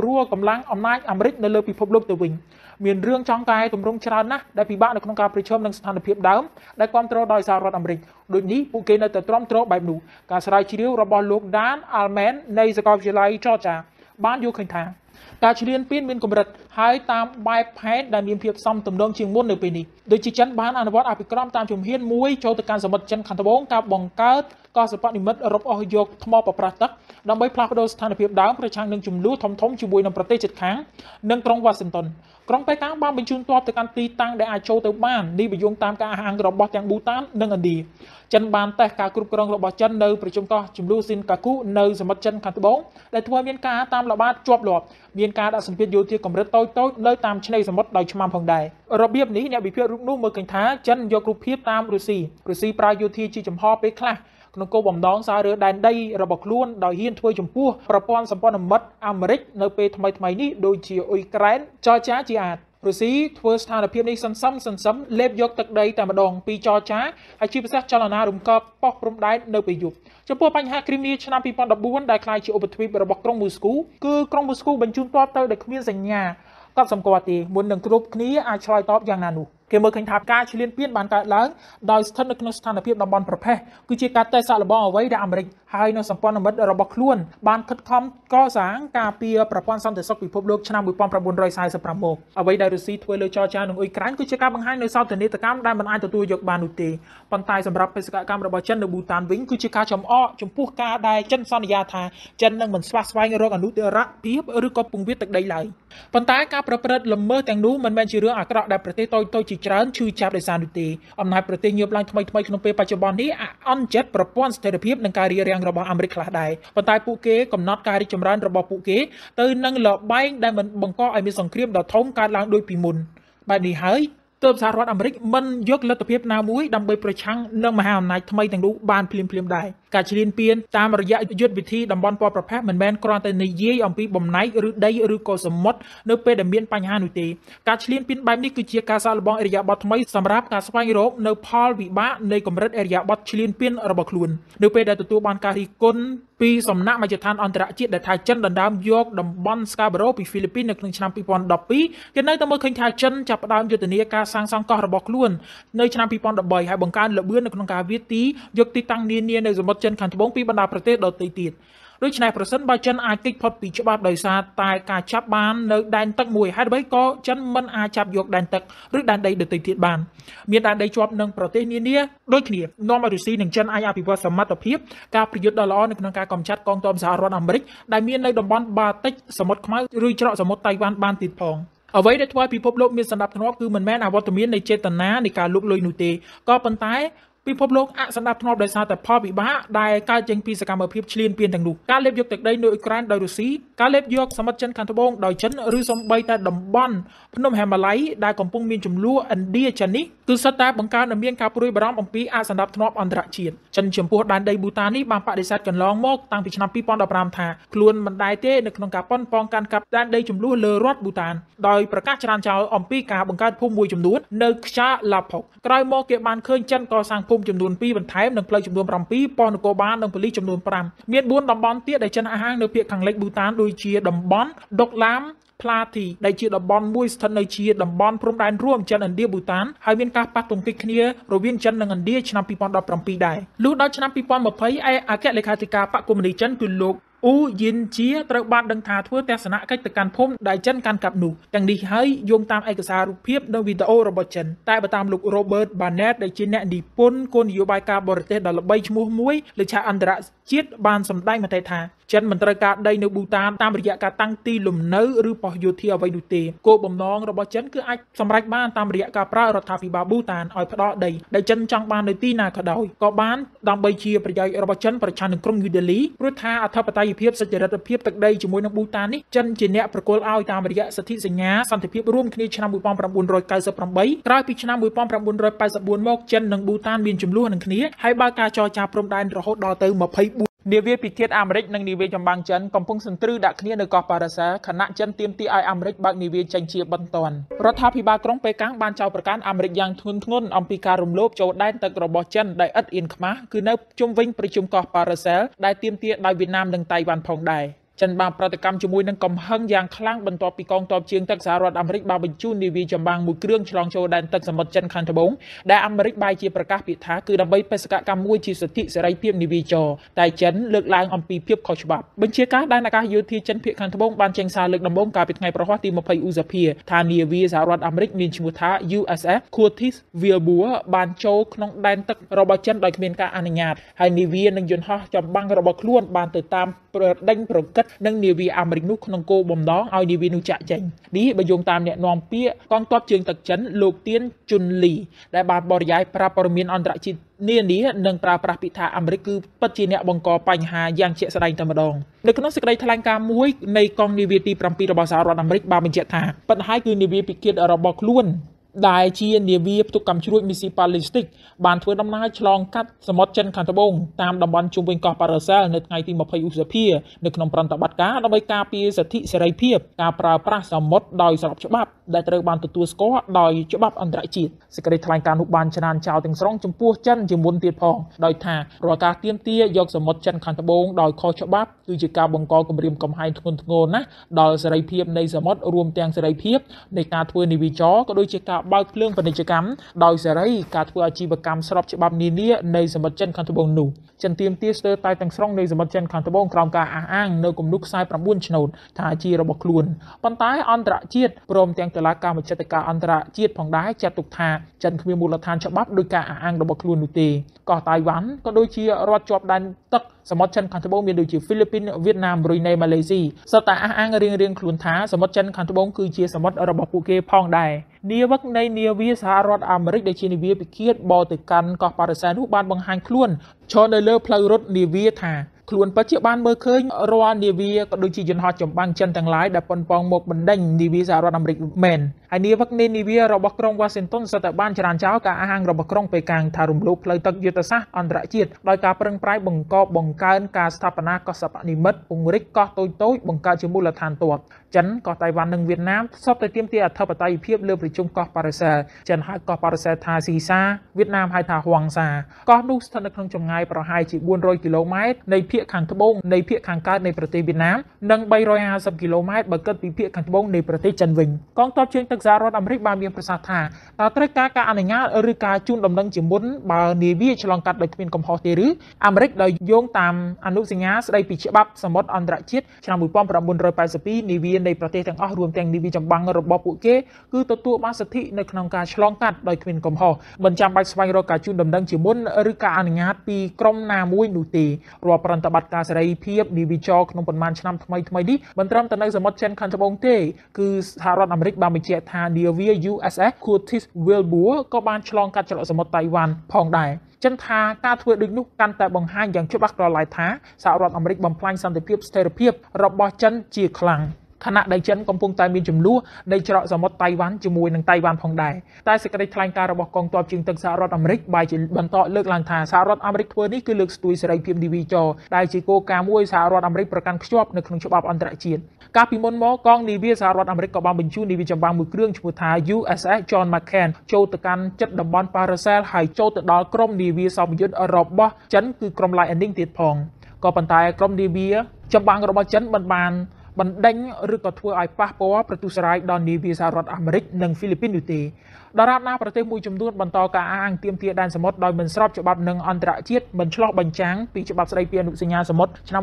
រួលកម្លាំងអំណាចអាមេរិកនៅលើពិភពលោកទៅវិញមានរឿងចង់កែតម្រង់ច្រើនណាស់ដែលពិបាកនៅក្នុងការប្រឈមនឹងស្ថានភាពដើមដែលគ្រប់គ្រងដោយសហរដ្ឋអាមេរិកដូចនេះពួកគេនៅតែទ្រាំទ្របែបនោះការស្រាវជ្រាវរបស់លោក Dan Alman នៃសាកលវិទ្យាល័យ Georgia បានយល់ឃើញថាការឈ្លានពានមានកម្រិតហើយតាមបែបផែនដែលមានភាពសមទំនងជាងមុននៅពេលនេះដូចជាចិនបានអនុវត្តអភិក្រមតាមជំហានមួយចូលទៅកាន់សមុទ្រចិនខាងត្បូងការបង្កើតកោះសិប្បនិមិត្តរឹបអូសយកថ្មប្រប្រាស់ទឹកដើម្បីផ្លាស់ប្ដូរស្ថានភាពដើមប្រឆាំងនឹងចំនួនធំជាមួយនឹងប្រទេសជិតខាងនិងក្រុងវ៉ាស៊ីនតោនក្រុងប៉េកាំងបានបញ្ជូនទ័ពទៅកាន់ទីតាំងដែលអាចចូលទៅបាននេះបញ្យងតាមការអះអាងរបស់ទាំងប៊ូតាននិងឥណ្ឌាចិនបានតេស្តការគ្រប់គ្រងរបស់ចិននៅប្រជុំកោះចំនួនស៊ីនកាគូនៅសមុទ្រចិនខាងត្បូងដែលធ្វើឲ្យមានការតាមល្បាតជាប់លាប់មានការដាក់សម្ពាធយោធាកម្រិតតូចៗនៅតាមឆ្នេរសមុទ្រដោយឆ្មាំផងដែររបៀបនេះអ្នកវិភាគរូបនោះមើលឃើញថាចិនយករូបភាពតាមរុស្ស៊ីប្រើយោធាជាចំហពេលខ្លះក្នុងគោលបំណងសាររើដែនដីរបស់ខ្លួនដោយហ៊ានធ្វើចំពោះប្រព័ន្ធសម្ព័ន្ធមិត្តអាមេរិកនៅពេលថ្មីនេះដូចជាអ៊ុយក្រែនចរចាជាអាចរុស្ស៊ីធ្វើស្ថានភាពនេះសន្សំលេបយកទឹកដីតែម្ដងពីចរចាហើយជាពិសេសចលនារំកើបប៉ុស្តិ៍ព្រំដែននៅពេលយប់ចំពោះបញ្ហាគ្រីមៀឆ្នាំ2014ដែលក្លាយជាឧបទ្វីបរបស់ក្រុងមូស្គូគឺក្រុងមូស្គូបញ្ជូនទ័ពទៅដោយគ្មានសញ្ញាកត់សម្គាល់ទេមុននឹងគ្រប់គ្នាអាចឆ្លើយតបយ៉ាងណានោះគេមើលឃើញថាការឈ្លានពានបានកើតឡើងដោយស្ថិតនៅក្នុងស្ថានភាពតំបន់ប្រភេទគឺជាការតេស្តសាកល្បងអ្វីដែលអាមេរិកហើយនៅសម្ព័ន្ធមិត្តរបស់ខ្លួនបានខិតខំកសាងការពារប្រព័ន្ធសន្តិសុខពិភពលោកឆ្នាំ1945មកអ្វីដែលរុស្ស៊ីធ្វើលើចរចានឹងអ៊ុយក្រែនគឺជាការបង្ហាញនូវសោកនាដកម្មដែលមិនអាចទទួលយកបាននោះទេប៉ុន្តែសម្រាប់បេសកកម្មរបស់ចិននៅប៊ូតានវិញគឺជាការចំអកចំពោះការដែលចិនសន្យាថាចិននឹងមិនស្វះស្វែងរកអនុត្តរភាពឬក៏ពង្រៀបទឹកដីឡើយប៉ុន្តែការប្រព្រឹត្តល្មើសទាំងនោះមិនមែនជារឿងអាក្រក់ដែលប្រទេសតូចៗជាច្រើនឈឺចាប់ដោយសារនោះទេអំណាចប្រទេសញើបឡើងថ្មីក្នុងពេលបច្ចុប្បន្ននេះអន់ចិត្តប្រព័ន្ធស្ថិរភាពនិងការរារាំងរបស់អាមេរិកខ្លះដែរប៉ុន្តែពួកគេកំណត់ការរីកចម្រើនរបស់ពួកគេទៅនឹងលបែងដែលមិនបង្កឲ្យមានសង្គ្រាមដ៏ធំកើតឡើងដូចពីមុនបែបនេះហើយទើបសហរដ្ឋអាមេរិកមិនយកលទ្ធភាពណាមួយដើម្បីប្រឆាំងនឹងមហាអំណាចថ្មីទាំងនោះបានភ្លាមដែរការឈ្លានពានតាមរយៈយុទ្ធវិធីតំបន់ពណ៌ប្រផេះមិនមែនគ្រាន់តែនិយាយអំពីបំណែកឬដីឬក៏សមុទ្រនៅពេលដែលមានបញ្ហានោះទេការឈ្លានពានបែបនេះគឺជាការសាកល្បងអរិយាប័ត្រថ្មីសម្រាប់ការស្វែងរកនៅផលវិបាកនៃកម្រិតអរិយាប័ត្រឈ្លានពានរបស់ខ្លួននៅពេលដែលទទួលបានការរិះគន់ពីសំណាក់មជ្ឈដ្ឋានអន្តរជាតិដែលថាចិនដណ្ដើមយកតំបន់ស្កាបូរ៉ូពីហ្វីលីពីននៅក្នុងឆ្នាំ2012គេនៅតែមើលឃើញថាចិនចាប់ផ្ដើមយុទ្ធនាការសាងសង់កោះរបស់ខ្លួននៅឆ្នាំ2013ហើយបង្កើនល្បឿននៅក្នុងការវាយទីយកទីតាំងនានានៅសមុទ្រចិនខាងត្បូងពីបណ្ដាប្រទេសដទៃទៀតដូច្នេះប្រសិនបើចិនអាចគេចផុតពីច្បាប់ដោយសារតែការចាប់បាននៅដែនទឹកមួយហេតុអ្វីក៏ចិនមិនអាចចាប់យកដែនទឹកឬដែនដីដទៃទៀតបានមានដែនដីជាប់នឹងប្រទេសនានាដូចគ្នានាំឲ្យរុស្ស៊ីនិងចិនអាចអភិវឌ្ឍសមត្ថភាពការប្រយុទ្ធដ៏ល្អនៅក្នុងការកម្ចាត់កងទ័ពសហរដ្ឋអាមេរិកដែលមាននៅតំបន់បាល់ទិកសមុទ្រខ្មៅឬច្រកសមុទ្រតៃវ៉ាន់បានទៀតផងអ្វីដែលធ្វើឲ្យពិភពលោកមានសណ្ដាប់ធ្នាប់គឺមិនមែនអវត្តមាននៃចេតនានៃការលុកលុយនោះទេក៏ប៉ុន្តែព ពិភពលោកអសន្តិភាពដោយសារតែផលវិបាកដែលកើតចេញពីសកម្មភាពឈ្លានពានទាំងនោះការលេបយកទឹកដីនៅអ៊ុយក្រែនដោយរុស្ស៊ីការលេបយកសមុទ្រចិនខាងត្បូងដោយចិនឬសូម្បីតែតំបន់ភ្នំហេម៉ាឡៃដែលកំពុងមានចំនួនឥណ្ឌាចិននេះគឺសុទ្ធតែបង្កើនមានការព្រួយបារម្ភអំពីអសន្តិភាពអន្តរជាតិចិនចំពោះដែនដីប៊ូតាននេះបានបដិសេធកន្លងមកតាំងពីឆ្នាំ2015ថាខ្លួនមិនដែរទេនៅក្នុងការប៉ុនប៉ងកាន់កាប់ដែនដីចំនួនលើរដ្ឋប៊ូតានដោយប្រកាសចរាចរអំពីការបង្កើតភូមិមួយចំនួននៅខ្យាឡាផុកក្រោយមកគេបានឃើញចិនកសាងភូមិចំនួន2បន្ថែមនិងផ្លូវចំនួន7ប៉ុស្តិ៍នគរបាលនិងប៉ូលីសចំនួន5មាន4តំបន់ទៀតដែលចិនអះអាងនៅភាគខាងលិចប៊ូតានដូចជាតំបន់ដុកឡាមផ្លាធីដែលជាតំបន់មួយស្ថិតនៅជាតំបន់ព្រំដែនរួមចិនឥណ្ឌាប៊ូតានហើយមានការប៉ះទង្គិចគ្នារវាងចិននិងឥណ្ឌាឆ្នាំ2017ដែរលុះដល់ឆ្នាំ2020ឯអគ្គលេខាធិការបកកុម្មុយនីចិនគឺលោកអ៊ូយិនជាត្រូវបានដឹងថាធ្វើទស្សនកិច្ចទៅកាន់ភូមិដែលចិនកាន់កាប់នោះទាំងនេះហើយយោងតាមឯកសាររូបភាពនិងវីដេអូរបស់ចិនតែបើតាមលោក Robert Barnett ដែលជាអ្នកនិពន្ធគោលនយោបាយការបរទេសដ៏ល្បីឈ្មោះមួយលើឆាកអន្តរជាតិបានសម្ដែងមតិថាចិនមិនត្រូវការដីនៅប៊ូតានតាមរយៈការតាំងទីលំនៅឬប៉ុស្តិ៍យោធាអ្វីនោះទេគោលបំណងរបស់ចិនគឺអាចសម្រេចបានតាមរយៈការប្រើរដ្ឋាភិបាលប៊ូតានឲ្យផ្ដល់ដីដែលចិនចង់បាននៅទីណាក៏ដោយក៏បានដើម្បីជាប្រយោជន៍របស់ចិនប្រឆាំងនឹងក្រុងញូដេលីព្រោះថាអធិបតេយ្យភាពសុចរិតភាពទឹកដីជាមួយនឹងប៊ូតាននេះចិនជាអ្នកប្រគល់ឲ្យតាមរយៈសន្ធិសញ្ញាសន្តិភាពរួមគ្នាឆ្នាំ1998ក្រោយពីឆ្នាំ1984មកចិននិងប៊ូតានមានចំនួននឹងគ្នាហើយបើកការចរចាព្រំដែនរហូតដល់ទៅ24នាវាពិឃាតអាមេរិកនិងនាវាចម្បាំងចិនកំពុងសន្ទ្រឹដាក់គ្នានៅកោះប៉ារ៉ាសាខណៈចិនទាមទារឲ្យអាមេរិកបើកនាវាចេញជាបន្ទាន់រដ្ឋាភិបាលក្រុងប៉េកាំងបានចោទប្រកាន់អាមេរិកយ៉ាងធ្ងន់ធ្ងរអំពីការរំលោភចូលដែនទឹករបស់ចិនដែលឥតអៀនខ្មាស់គឺនៅជុំវិញប្រជុំកោះប៉ារ៉ាសាដែលទាមទារដោយវៀតណាមនិងតៃវ៉ាន់ផងដែរចិនបានប្រតិកម្មជាមួយនឹងកំហឹងយ៉ាងខ្លាំងបន្ទាប់ពីកងទ័ពជើងទឹកសហរដ្ឋអាមេរិកបានបញ្ជូននាវាចម្បាំងមួយគ្រឿងឆ្លងចូលដែនទឹកសមុទ្រចិនខាងត្បូងដែលអាមេរិកបែរជាប្រកាសពាក្យថាគឺដើម្បីបេសកកម្មមួយជាសិទ្ធិសេរីភាពនាវាចរតែចិនលើកឡើងអំពីភាពខុសច្បាប់បញ្ជាការដែនអាកាសយោធាចិនភាគខាងត្បូងបានចេញសារលើកដំបូងកាលពីថ្ងៃប្រហ័សទី20ឧសភាថានាវាសហរដ្ឋអាមេរិកមានឈ្មោះថា USS Curtis Wilbur បានចូលក្នុងដែនទឹករបស់ចិនដោយគ្មានការអនុញ្ញាតហើយនាវានិងយន្តហោះចម្បាំងរបស់ខ្លួនបានទៅតាមដេញប្រកិតនិងនាវាអាមេរិកនោះក្នុងគោលបំណងឲ្យនាវានោះចាក់ចេញនេះបើយោងតាមអ្នកនាំពាក្យកងទ័ពជើងទឹកចិនលោកទៀនជុនលីដែលបានបរិយាយប្រាប់ព័ត៌មានអន្តរជាតិនានានិងប្រើប្រាស់ពាក្យថាអាមេរិកគឺពិតជាអ្នកបង្កបញ្ហាយ៉ាងជាក់ស្ដែងតែម្ដងនៅក្នុងសេចក្តីថ្លែងការណ៍មួយនៃកងនាវាទី7របស់សហរដ្ឋអាមេរិកបានបញ្ជាក់ថាពិតហើយគឺនាវាពិឃាតរបស់ខ្លួនដែលជានាវាផ្ទុកកាំជ្រួចមីស៊ីប៉ាឡេស្ទិកបានធ្វើដំណើរឆ្លងកាត់សមុទ្រចិនខាងត្បូងតាមតំបន់ជុំវិញកោះប៉ារ៉ាសាល់នៅថ្ងៃទី20ឧសភានៅក្នុងប្រតិបត្តិការដើម្បីការពារសិទ្ធិសេរីភាពការប្រើប្រាស់សមុទ្រដោយស្របច្បាប់ដែលត្រូវបានទទួលស្គាល់ដោយច្បាប់អន្តរជាតិសេចក្តីថ្លែងការណ៍នោះបានច្រានចោលទាំងស្រុងចំពោះចិនជាមុនទៀតផងដោយថារាល់ការទាមទារយកសមុទ្រចិនខាងត្បូងដោយខុសច្បាប់គឺជាការបង្កគំរាមកំហែងធ្ងន់ធ្ងរណាស់ដល់សេរីភាពនៃសមុទ្ររួមទាំងសេរីភាពនៃការធ្វើនាវាចរក៏ដូចជាការបើកភ្លើងពាណិជ្ជកម្មដោយសេរីការធ្វើអាជីវកម្មស្របច្បាប់នានានៃសមុទ្រចិនខាងត្បូងនោះចិនទាមទារស្ទើរតែទាំងស្រុងនៃសមុទ្រចិនខាងត្បូងក្រោមការអះអាងនៅគំនុក49ឆ្នូតថាជារបស់ខ្លួនប៉ុន្តែអន្តរជាតិព្រមទាំងតុលាការមជ្ឈត្តការអន្តរជាតិផងដែរចាត់ទុកថាចិនគ្មានមូលដ្ឋានច្បាប់ដោយការអះអាងរបស់ខ្លួននោះទេកោះតៃវ៉ាន់ក៏ដូចជារដ្ឋជាប់ដែនទឹកសមុទ្រចិនខាងត្បូងមានដូចជាហ្វីលីពីនវៀតណាមប៊្រុយណេម៉ាឡេស៊ីសុទ្ធតែអះអាងរៀងៗខ្លួនថាសមុទ្រចិនខាងត្បូងគឺជាសមុទ្ររបស់ពួកគេផងដែរនាវិកនៃនាវាសហរដ្ឋអាមេរិកដែលជានាវាពិឃាតបរទៅកាន់កោះប៉ារ៉ាសានោះបានបង្ហាញខ្លួនឈរនៅលើផ្លូវរត់នាវាថាខ្លួនពិតជាបានមើលឃើញរាល់នាវាក៏ដូចជាយន្តហោះចម្បាំងចិនទាំងឡាយដែលប៉ុនប៉ងមកបណ្ដេញនាវាសហរដ្ឋអាមេរិកមែនហើយនាវិកនៃនាវារបស់ក្រុងវ៉ាស៊ីនតោនសុទ្ធតែបានច្រានចោលការអះអាងរបស់ក្រុងប៉េកាំងថារំលោភផ្លូវទឹកយុទ្ធសាស្ត្រអន្តរជាតិដោយការប្រឹងប្រែងបង្កើនការស្ថាបនាកោះសព្វនិមិត្តពង្រីកកោះតូចៗបង្កើតជាមូលដ្ឋានទ័ពចិនកោះតៃវ៉ាន់និងវៀតណាមសុទ្ធតែទាមទារអធិបតេយ្យភាពលើប្រជុំកោះប៉ារ៉ាសាចិនហៅកោះប៉ារ៉ាសាថាស៊ីសាវៀតណាមហៅថាហួងសាកោះនោះស្ថិតនៅក្នុងចម្ងាយប្រហែលជា400គីឡូម៉ែត្រនៃភាគខាងត្បូងនៃភាគខាងកើតនៃប្រទេសវៀតណាមនិង350គីឡូម៉ែត្របើគិតពីភាគខាងត្បូងនៃប្រទេសចិនវិញកងទ័ពជើងទឹកសហរដ្ឋអាមេរិកបានមានប្រសាសន៍ថាតើត្រូវការអនុញ្ញាតឬការជូនដំណឹងជាមុនបើនាវាឆ្លងកាត់ដោយគ្មានកំហុសទេឬអាមេរិកដោយយោងតាមអនុសញ្ញាស្តីពីច្បាប់សមុទ្រអន្តរជាតិឆ្នាំ1982នាវានៃប្រទេសទាំងអស់រួមទាំងនាវាចម្បាំងរបស់ពួកគេគឺទទួលបានសិទ្ធិនៅក្នុងការឆ្លងកាត់ដោយគ្មានកំហុសមិនចាំបាច់ស្វែងរកការជូនដំណឹងជាមុនឬការអនុញ្ញាតពីក្រុមណាមួយនោះទេរាល់ប្រតិបត្តិការសេរីភាពនាវាចរក្នុងប៉ុន្មានឆ្នាំថ្មីនេះមិនត្រឹមតែនៅសមុទ្រចិនខាងត្បូងទេគឺសហរដ្ឋអាមេរិកបានបញ្ជាក់ ថានាវា USS Curtis Wilbur ក៏បានឆ្លងកាត់ចរន្តសមុទ្រតៃវ៉ាន់ផងដែរចិនថាការធ្វើដូចនោះកាន់តែបង្ហាញយ៉ាងច្បាស់ក្រឡែតថាសហរដ្ឋអាមេរិកបំផ្លាញសន្តិភាពស្ថិរភាពរបស់ចិនជាខ្លាំងខណៈដែលចិនកំពុងតែមានចំនួននៃច្រកសមុទ្រតៃវ៉ាន់ជាមួយនឹងតៃវ៉ាន់ផងដែរតែសេចក្តីថ្លែងការណ៍របស់កងទ័ពជើងទឹកសហរដ្ឋអាមេរិកបែរជាបន្តលើកឡើងថាសហរដ្ឋអាមេរិកធ្វើនេះគឺលើកស្ទួយសេរីភាពនាវាចរដែលជាគោលការណ៍មួយសហរដ្ឋអាមេរិកប្រកាន់ខ្ជាប់នៅក្នុងច្បាប់អន្តរជាតិកាលពីមុនមកកងនាវាសហរដ្ឋអាមេរិកក៏បានបញ្ជូននាវាចម្បាំងមួយគ្រឿងឈ្មោះថា USS John McCain ចូលទៅកាន់ជិតតំបន់ Paracel ហើយចូលទៅដល់ក្រុមនាវាសមយុទ្ធរបស់ចិនគឺក្រុម Liaoning ទៀតផងក៏ប៉ុន្តែក្រុមនាវាចម្បាំងរបស់ចិនបានបណ្ដេញឬក៏ធ្វើឲ្យប៉ះពាល់ប្រទុស្រាយដល់នាវាសហរដ្ឋអាមេរិកនិងហ្វីលីពីននោះទេដរាបណាប្រទេសមួយចំនួនបន្តការអះអាងទាមទារដែនសមុទ្រដោយមិនស្របច្បាប់និងអន្តរជាតិមិនឆ្លោះបញ្ចាំងពីច្បាប់ស្តីពីអនុសញ្ញាសមុទ្រឆ្នាំ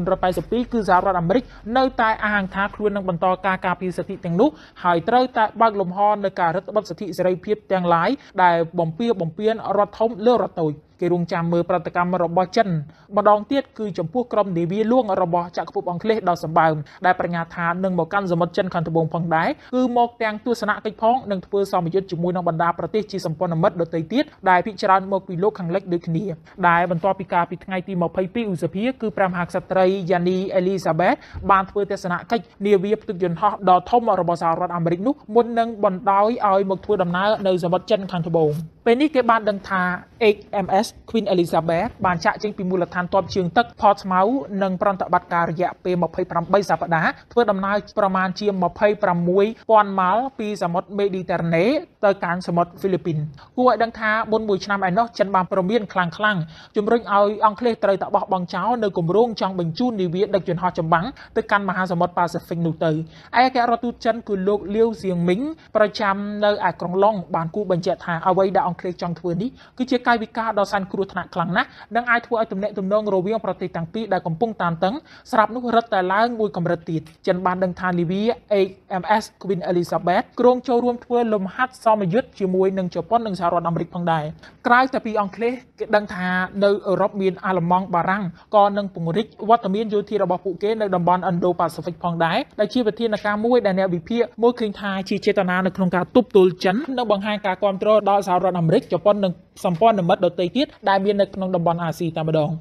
1982គឺសហរដ្ឋអាមេរិកនៅតែអះអាងថាខ្លួននឹងបន្តការការពារសិទ្ធិទាំងនោះហើយត្រូវតែបើកលំហនៅការរឹតបន្តឹងសិទ្ធិសេរីភាពទាំងឡាយដែលបំពានរដ្ឋធំលើរដ្ឋតូចគេរងចាំមើលប្រតិកម្មរបស់ចិនម្ដងទៀតគឺចំពោះក្រុមនាវាលួងរបស់ចក្រភពអង់គ្លេសដ៏សម្បើមដែលប្រញាប់ថានឹងមកកាន់សមុទ្រចិនខាងត្បូងផងដែរគឺមកទាំងទស្សនកិច្ចផងនិងធ្វើសមយុទ្ធជាមួយនឹងបណ្ដាប្រទេសជាសម្ព័ន្ធមិត្តដទៃទៀតដែលភាគច្រើនមកពីលោកខាងលិចដូចគ្នាដែលបន្ទាប់ពីការពីថ្ងៃទី22ឧសភាគឺព្រះមហាក្សត្រីយ៉ានីអេលីសាបេតបានធ្វើទស្សនកិច្ចនាវាផ្ទុកយន្តហោះដ៏ធំរបស់សហរដ្ឋអាមេរិកនោះមុននឹងបណ្ដោយឲ្យមកធ្វើដំណើរនៅសមុទ្រចិនខាងត្បូងពេលនេះគេបានដឹងថា HMS Queen Elizabeth បានចាក់ចេញពីមូលដ្ឋានទ័ពជើងទឹក Portsmouth និងប្រតិបត្តិការរយៈពេល28សប្តាហ៍ធ្វើដំណើរប្រមាណជា26,000 ម៉ាល់ពីសមុទ្រមេឌីទែរ៉ាណេទៅកាន់សមុទ្រហ្វីលីពីនគួរឲ្យដឹងថាមុនមួយឆ្នាំឯណោះចិនបានព្រមានខ្លាំងជំរុញឲ្យអង់គ្លេសត្រូវតែបោះបង់ចោលនៅគម្រោងចង់បញ្ជូននាវាដឹកយន្តហោះចម្បាំងទៅកាន់មហាសមុទ្រប៉ាស៊ីហ្វិកនោះទៅឯអគ្គរដ្ឋទូតចិនគឺលោកលាវសៀងមីងប្រចាំនៅឯក្រុងឡុងបានគូបញ្ជាក់ថាអ្វីដែលអង់គ្លេសចង់ធ្វើនេះគឺជាកាយវិការដ៏សែនគ្រោះថ្នាក់ខ្លាំងណាស់និងអាចធ្វើឲ្យទំនាក់ទំនងរវាងប្រទេសទាំងពីរដែលកំពុងតានតឹងស្រាប់នោះរឹតតែឡើងមួយកម្រិតទៀតចិនបានដឹងថានាវា HMS Queen Elizabeth គ្រោងចូលរួមធ្វើលំហាត់សមយុទ្ធជាមួយនឹងជប៉ុននិងសហរដ្ឋអាមេរិកផងដែរក្រៅតែពីអង់គ្លេសគេដឹងថានៅអឺរ៉ុបមានអាល្លឺម៉ង់បារាំងក៏នឹងពង្រីកវត្តមានយោធារបស់ពួកគេនៅតំបន់ Indo-Pacific ផងដែរដែលជាវិធានការមួយដែលអ្នកវិភាគមើលឃើញថាជាចេតនានៅក្នុងការទប់ទល់ចិននិងបង្ហាញការគាំទ្រដល់សហរដ្ឋអាមេរិកជប៉ុននិងសម្ព័ន្ធមិត្តដទៃទៀតដែលមាននៅក្នុងតំបន់អាស៊ីតែម្ដង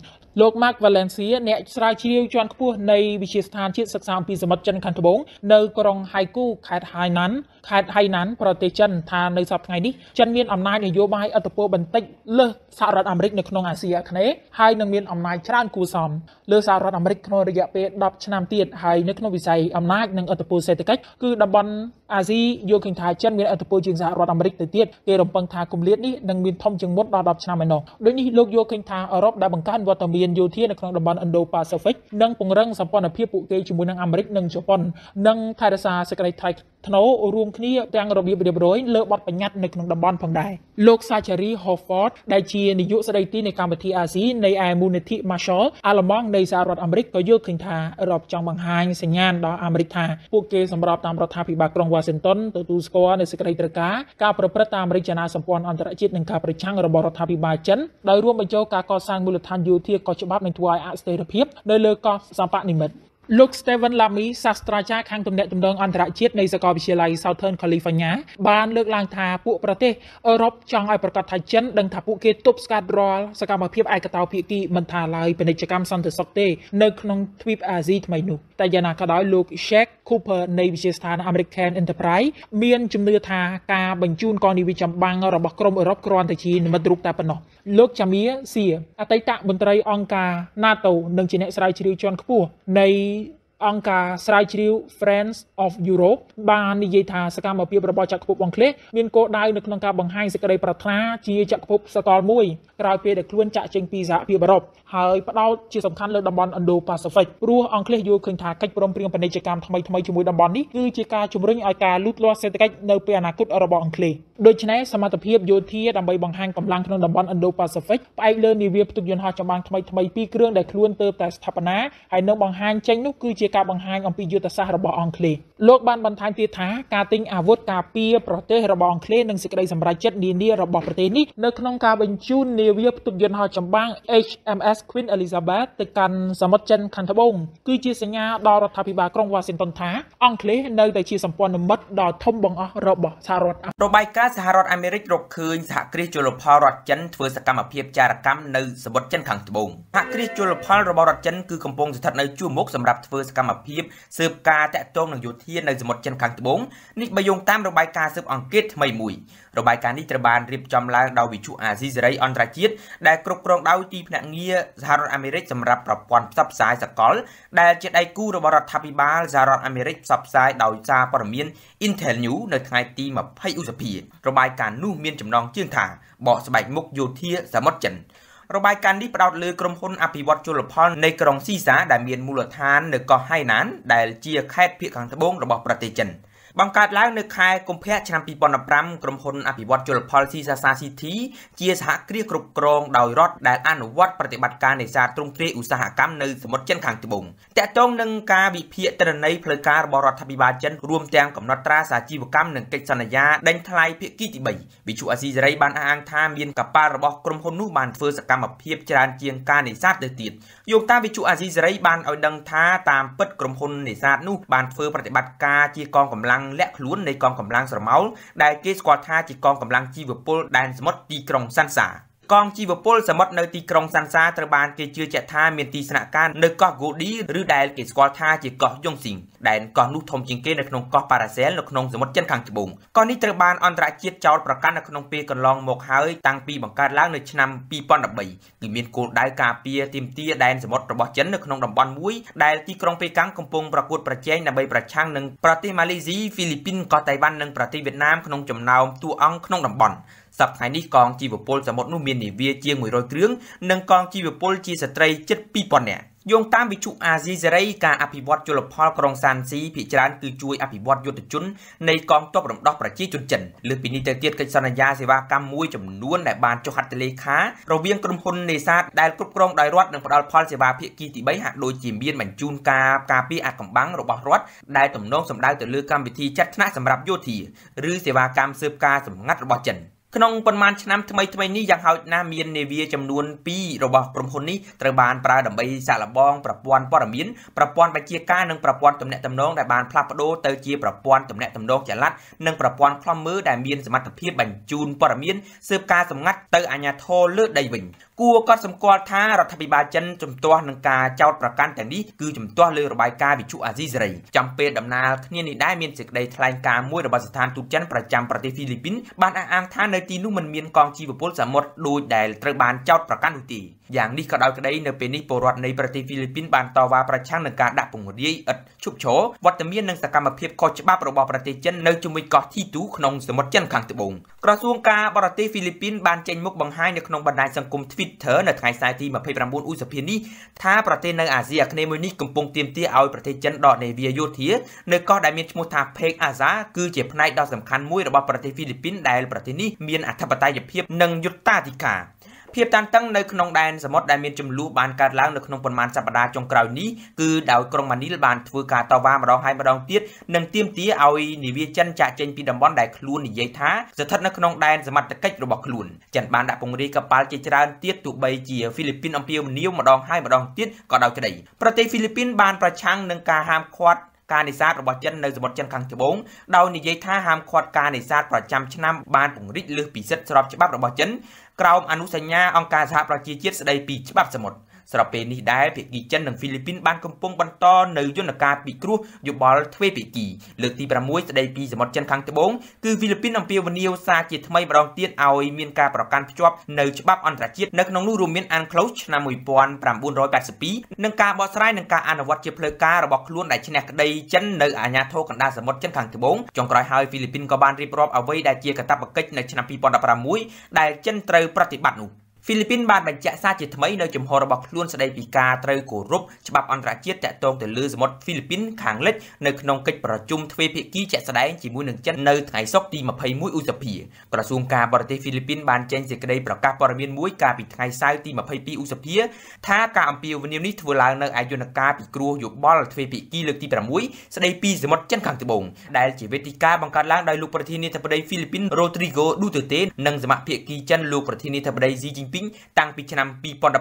លោក Mark Valencia អ្នកស្រាវជ្រាវជាន់ខ្ពស់នៃវិទ្យាស្ថានជាតិសិក្សាអំពីសមុទ្រចិនខាងត្បូងនៅក្រុង Haikou ខេត្តហៃណានប្រទេសចិនថានៅសប្តាហ៍ថ្ងៃនេះចិនមានអំណាចនយោបាយឥទ្ធិពលបន្តិចលើសសហរដ្ឋអាមេរិកនៅក្នុងអាស៊ីអាគ្នេយ៍ហើយនឹងមានអំណាចច្រើនគួរសមលើសហរដ្ឋអាមេរិកក្នុងរយៈពេល10ឆ្នាំទៀតហើយនៅក្នុងវិស័យអំណាចនិងឥទ្ធិពលសេដ្ឋកិច្ចគឺតំបន់អាស៊ីយល់ឃើញថាចិនមានឥទ្ធិពលជាងសហរដ្ឋអាមេរិកទៅទៀតគេរំពឹងថាគម្លាតនេះនឹងមានធំជាងមុនដល់10ឆ្នាំឯណោះដូចនេះលោកយល់ឃើញថាអឺរ៉ុបដែលបង្កើនវត្តមានយោធានៅក្នុងតំបន់ Indo-Pacific និងពង្រឹងសម្ព័ន្ធភាពពួកគេជាមួយនឹងអាមេរិកនិងជប៉ុននិងថែរក្សាសេចក្តីថ្លៃថ្នូររួមគ្នាទាំងរបៀបរៀបរយលើបទបញ្ញត្តិនៅក្នុងតំបន់ផងដែរលោក Zachary Hofford ដែលជានាយកស្តីទីនៃកម្មវិធីអាស៊ីនៃឯមូលនិធិ Marshall អាល្លឺម៉ង់នៃសហរដ្ឋអាមេរិកក៏យល់ឃើញថាអឺរ៉ុបចង់បង្ហាញសញ្ញាណដល់អាមេរិកថាពួកគេសម្របតាមរដ្ឋាភិបាលក្រុង Washington ទទួលស្គាល់នូវសេចក្តីត្រូវការការប្រព្រឹត្តតាមរចនាសម្ព័ន្ធអន្តរជាតិនិងការប្រឆាំងរបស់រដ្ឋាភិបាលចិនដោយរួមបញ្ចូលការកសាងមូលដ្ឋានយោធាកុសច្បាប់និងធ្វើឲ្យអស្ថិរភាពនៅលើកោះសម្បនិមិត្តលោក Steven Lamy សាស្ត្រាចារ្យខាងទំនាក់ទំនងអន្តរជាតិនៃសាកលវិទ្យាល័យ Southern California បានលើកឡើងថាពួកប្រទេសអឺរ៉ុបចង់ឲ្យប្រកាសថាចិនដឹងថាពួកគេទប់ស្កាត់រាល់សកម្មភាពឯកតោភាគីមិនថាឡើយពាណិជ្ជកម្មសន្តិសុខទេនៅក្នុងទ្វីបអាស៊ីថ្មីនោះតែយ៉ាងណាក៏ដោយលោក Shake Cooper នៃវិទ្យាស្ថាន American Enterprise មានជំនឿថាការបញ្ជូនកងនាវាចម្បាំងរបស់ក្រុមអឺរ៉ុបគ្រាន់តែជានិមិត្តរូបតែប៉ុណ្ណោះលោក Jamir Sia អតីតមន្ត្រីអង្គការ NATO និងជាអ្នកស្រាវជ្រាវជាន់ខ្ពស់នៃអង្គការស្រាវជ្រាវ Friends of Europe បាននិយាយថាសកម្មភាពរបស់ចក្រភពអង់គ្លេសមានគោលដៅនៅក្នុងការបង្ហាញសេចក្តីប្រាថ្នាជាចក្រភពសកលមួយក្រោយពេលដែលខ្លួនចាក់ចេញពីសហភាពអឺរ៉ុបហើយផ្ដោតជាសំខាន់លើតំបន់ Indo-Pacific ព្រោះអង់គ្លេសយល់ឃើញថាកិច្ចព្រមព្រៀងពាណិជ្ជកម្មថ្មីៗជាមួយតំបន់នេះគឺជាការជំរុញឲ្យការលូតលាស់សេដ្ឋកិច្ចនៅពេលអនាគតរបស់អង់គ្លេសដូច្នេះសមត្ថភាពយោធាដើម្បីបង្ហាញកម្លាំងក្នុងតំបន់ Indo-Pacific ផ្អែកលើនាវាផ្ទុកយន្តហោះចម្បាំងថ្មីៗពីរគ្រឿងដែលខ្លួនទើបតែស្ថាបនាហើយនឹងបង្ហាញចេញនោះគឺជា ការបង្ហាញអំពីយុទ្ធសាស្ត្ររបស់អង់គ្លេសលោកបានបន្ថែមទៀតថាការទិញអាវុធការពារប្រទេសរបស់អង់គ្លេសនិងសេចក្តីសម្រេចចិត្តនានារបស់ប្រទេសនេះនៅក្នុងការបញ្ជូននាវាផ្ទុកយន្តហោះចម្បាំង HMS Queen Elizabeth ទៅកាន់សមុទ្រចិនខាងត្បូងគឺជាសញ្ញាដល់រដ្ឋាភិបាលក្រុង Washington ថាអង់គ្លេសនៅតែជាសម្ព័ន្ធមិត្តដ៏ធំបង្អស់របស់សហរដ្ឋអាមេរិករបាយការណ៍សហរដ្ឋអាមេរិករកឃើញសហគ្រាសជលផលរដ្ឋចិនធ្វើសកម្មភាពចារកម្មនៅសមុទ្រចិនខាងត្បូងសហគ្រាសជលផលរបស់រដ្ឋចិនគឺកំពុងស្ថិតនៅជួរមុខសម្រាប់ធ្វើសកម្មភាពស៊ើបការតាក់ទងនឹងយោធានៅសមុទ្រចិនខាងត្បូងនេះបើយោងតាមរបាយការណ៍ស៊ើបអង្កេតថ្មីមួយរបាយការណ៍នេះត្រូវបានរៀបចំឡើងដោយវិទ្យុអាស៊ីសេរីអន្តរជាតិដែលគ្រប់គ្រងដោយទីភ្នាក់ងារសហរដ្ឋអាមេរិកសម្រាប់ប្រព័ន្ធផ្សព្វផ្សាយសកលដែលជាដៃគូរបស់រដ្ឋាភិបាលសហរដ្ឋអាមេរិកផ្សព្វផ្សាយដោយសារព័ត៌មាន Intel News នៅថ្ងៃទី20ឧសភារបាយការណ៍នោះមានចំណងជើងថាបកស្បែកមុខយោធាសមុទ្រចិនរបាយការណ៍នេះផ្ដោតលើក្រុមហ៊ុនអភិវឌ្ឍជលផលនៃក្រុងស៊ីសាដែលមានមូលដ្ឋាននៅកោះហៃណានដែលជាខេត្តភាគខាងត្បូងរបស់ប្រទេសចិនបង្កើតឡើងនៅខែកុម្ភៈឆ្នាំ2015ក្រុមហ៊ុនអភិវឌ្ឍជលផលស៊ីសាសាស៊ីធីជាសហគ្រាសគ្រប់គ្រងដោយរដ្ឋដែលអនុវត្តប្រតិបត្តិការនេសាទទ្រង់ទ្រាយឧស្សាហកម្មនៅសមុទ្រចិនខាងត្បូងតាក់ទងនឹងការវិភាគទិន្នន័យផ្លូវការរបស់រដ្ឋាភិបាលចិនរួមទាំងកំណត់ត្រាសាជីវកម្មនិងកិច្ចសន្យាដេញថ្លៃភាគីទី3វិទ្យុអាស៊ីសេរីបានអះអាងថាមានកប៉ាល់របស់ក្រុមហ៊ុននោះបានធ្វើសកម្មភាពច្រើនជាងការនេសាទទៅទៀតយោងតាមវិទ្យុអាស៊ីសេរីបានឲ្យដឹងថាតាមពិតក្រុមហ៊ុននេសាទនោះបានធ្វើប្រតិបត្តិការជាកងកម្លាំងលាក់ខ្លួននៃកងកម្លាំងស្រមោលដែលគេស្គាល់ថាជាកងកម្លាំងជីវពលដែនសមុទ្រទីក្រុងសាន់សាកងជីវពលសមុទ្រនៅទីក្រុងសាន់សាត្រូវបានគេជឿជាក់ថាមានទីស្នាក់ការនៅកោះ Goldie ឬដែលគេស្គាល់ថាជាកោះ Yongxing ដែលកោះនោះធំជាងគេនៅក្នុងកោះ Paracel នៅក្នុងសមុទ្រចិនខាងត្បូងកោះនេះត្រូវបានអន្តរជាតិចោទប្រកាន់នៅក្នុងពេលកន្លងមកហើយតាំងពីបង្កើតឡើងនៅឆ្នាំ2013គឺមានគោលដៅការពារទាមទារដែនសមុទ្ររបស់ចិននៅក្នុងតំបន់មួយដែលទីក្រុងប៉េកាំងកំពុងប្រកួតប្រជែងដើម្បីប្រឆាំងនឹងប្រទេសម៉ាឡេស៊ីហ្វីលីពីនកោះតៃវ៉ាន់និងប្រទេសវៀតណាមក្នុងចំណោមតួអង្គក្នុងតំបន់សប្តាហ៍ថ្ងៃនេះកងជីវពលសមុទ្រនោះមាននាវាជាង100គ្រឿងនិងកងជីវពលជាស្ត្រីជិត2000នាក់យោងតាមវិទ្យុអាស៊ីសេរីការអភិវឌ្ឍជលផលក្រុងសាន់ស៊ីភាគច្រើនគឺជួយអភិវឌ្ឍយុទ្ធជននៃកងទ័ពរំដោះប្រជាជនចិនលើសពីនេះទៅទៀតកិច្ចសន្យាសេវាកម្មមួយចំនួនដែលបានចុះហត្ថលេខារវាងក្រុមហ៊ុននេសាទដែលគ្រប់គ្រងដោយរដ្ឋនិងផ្ដល់ផលសេវាភាគីទី3ហាក់ដូចជាមានបញ្ជូនការពារអាថ៌កំបាំងរបស់រដ្ឋដែលទំនងសំដៅទៅលើកម្មវិធីចាត់ថ្នាក់សម្រាប់យោធាឬសេវាកម្មស៊ើបការសម្ងាត់របស់ចិនក្នុងប៉ុន្មានឆ្នាំថ្មីនេះយ៉ាងហោចណាស់មាននាវាចំនួន2របស់ក្រុមហ៊ុននេះត្រូវបានប្រើដើម្បីសាកល្បងប្រព័ន្ធព័ត៌មានប្រព័ន្ធបញ្ជាការនិងប្រព័ន្ធទំនាក់ទំនងដែលបានផ្លាស់ប្ដូរទៅជាប្រព័ន្ធទំនាក់ទំនងចល័តនិងប្រព័ន្ធខ្លំមើលដែលមានសមត្ថភាពបញ្ជូនព័ត៌មានស៊ើបការសម្ងាត់ទៅអាជ្ញាធរលើដីវិញគួរកត់សម្គាល់ថារដ្ឋាភិបាលចិនជំទាស់នឹងការចោទប្រកាន់ទាំងនេះគឺជំទាស់លើរបាយការណ៍វិទ្យុអាស៊ីសេរីចំពេលដំណើរគ្នានេះដែរមានសេចក្តីថ្លែងការណ៍មួយរបស់ស្ថានទូតចិនប្រចាំប្រទេសហ្វីលីពីនបានអះអាងថានៅទីនោះមិនមានកងជីវពលសមុទ្រដូចដែលត្រូវបានចោទប្រកាន់នោះទេយ៉ាងនេះក៏ដោយក្តីនៅពេលនេះពលរដ្ឋនៃប្រទេសហ្វីលីពីនបានតវ៉ាប្រឆាំងនឹងការដាក់ពង្រាយឥតឈប់ឈរវត្តមាននិងសកម្មភាពខុសច្បាប់របស់ប្រទេសចិននៅជុំវិញកោះធីទូក្នុងសមុទ្រចិនខាងត្បូងក្រសួងការបរទេសហ្វីលីពីនបានចេញមុខបង្ហាញនៅក្នុងបណ្ដាញសង្គម Twitter នៅថ្ងៃស្អែកទី29ឧសភានេះថាប្រទេសនៅអាស៊ីអាគ្នេយ៍មួយនេះកំពុងទាមទារឲ្យប្រទេសចិនដកនាវាយោធានៅកោះដែលមានឈ្មោះថា Pek Aza គឺជាផ្នែកដ៏សំខាន់មួយរបស់ប្រទេសហ្វីលីពីនដែលប្រទេសនេះមានអធិបតេយ្យភាពនិងយុត្តាធិការភាពតានតឹងនៅក្នុងដែនសមុទ្រដែលមានចំនួនបានកើតឡើងនៅក្នុងប៉ុន្មានសប្តាហ៍ចុងក្រោយនេះគឺដោយក្រុងម៉ានីលបានធ្វើការតវ៉ាម្ដងហើយម្ដងទៀតនិងទាមទារឲ្យនាវាចិនចាក់ចេញពីតំបន់ដែលខ្លួននិយាយថាស្ថិតនៅក្នុងដែនសមត្ថកិច្ចរបស់ខ្លួនចិនបានដាក់ពង្រាយកប៉ាល់ជាច្រើនទៀតទោះបីជាហ្វីលីពីនអំពាវនាវម្ដងហើយម្ដងទៀតក៏ដោយក្តីប្រទេសហ្វីលីពីនបានប្រឆាំងនឹងការហាមឃាត់ការនេសាទរបស់ចិននៅសមុទ្រចិនខាងត្បូងដោយនិយាយថាហាមឃាត់ការនេសាទប្រចាំឆ្នាំបានពង្រីកលើសពីសិទ្ធិស្របច្បាប់របស់ចិនក្រោមអនុសញ្ញាអង្គការសហប្រជាជាតិស្តីពីច្បាប់សមុទ្រស្របពេលនេះដែរភាគីចិននិងហ្វីលីពីនបានកំពុងបន្តនៅយន្តការពិគ្រោះយោបល់ទ្វេភាគីលើកទី6ស្តីពីសមុទ្រចិនខាងត្បូងគឺហ្វីលីពីនអំពាវនាវសារជាថ្មីម្ដងទៀតឲ្យមានការប្រកាន់ភ្ជាប់នៅច្បាប់អន្តរជាតិនៅក្នុងនោះរួមមាន UNCLOS ឆ្នាំ1982និងការបកស្រាយនិងការអនុវត្តជាផ្លូវការរបស់ខ្លួនដែលឈ្នះក្តីចិននៅអាជ្ញាធរកណ្ដាលសមុទ្រចិនខាងត្បូងចុងក្រោយហើយហ្វីលីពីនក៏បានរៀបរាប់អ្វីដែលជាកាតព្វកិច្ចនៅឆ្នាំ2016ដែលចិនត្រូវប្រតិបត្តិនោះ ហ្វីលីពីនបានបញ្ជាក់សារជាថ្មីនៅចំហរបស់ខ្លួនស្ដីពីការត្រូវគោរពច្បាប់អន្តរជាតិតាក់ទងទៅលើសមុទ្រហ្វីលីពីនខាងលិចនៅក្នុងកិច្ចប្រជុំទ្វេភាគីជាក់ស្ដែងជាមួយនឹងចិននៅថ្ងៃសុក្រទី21ឧសភាក្រសួងការបរទេសហ្វីលីពីនបានចេញសេចក្តីប្រកាសព័ត៌មានមួយកាលពីថ្ងៃសៅរ៍ទី22ឧសភាថាការអំពាវនាវនេះធ្វើឡើងនៅឯយន្តការពិគ្រោះយោបល់ទ្វេភាគីលើកទី6ស្ដីពីសមុទ្រចិនខាងត្បូងដែលជាវេទិកាបង្កើតឡើងដោយលោកប្រធានាធិបតីហ្វីលីពីនរ៉ូទ្រីហ្គោឌូតឺតេនិងសមាភាគីចិនលោកប្រធានាធិបតីស៊ីជីនពីងតាំងពីឆ្នាំ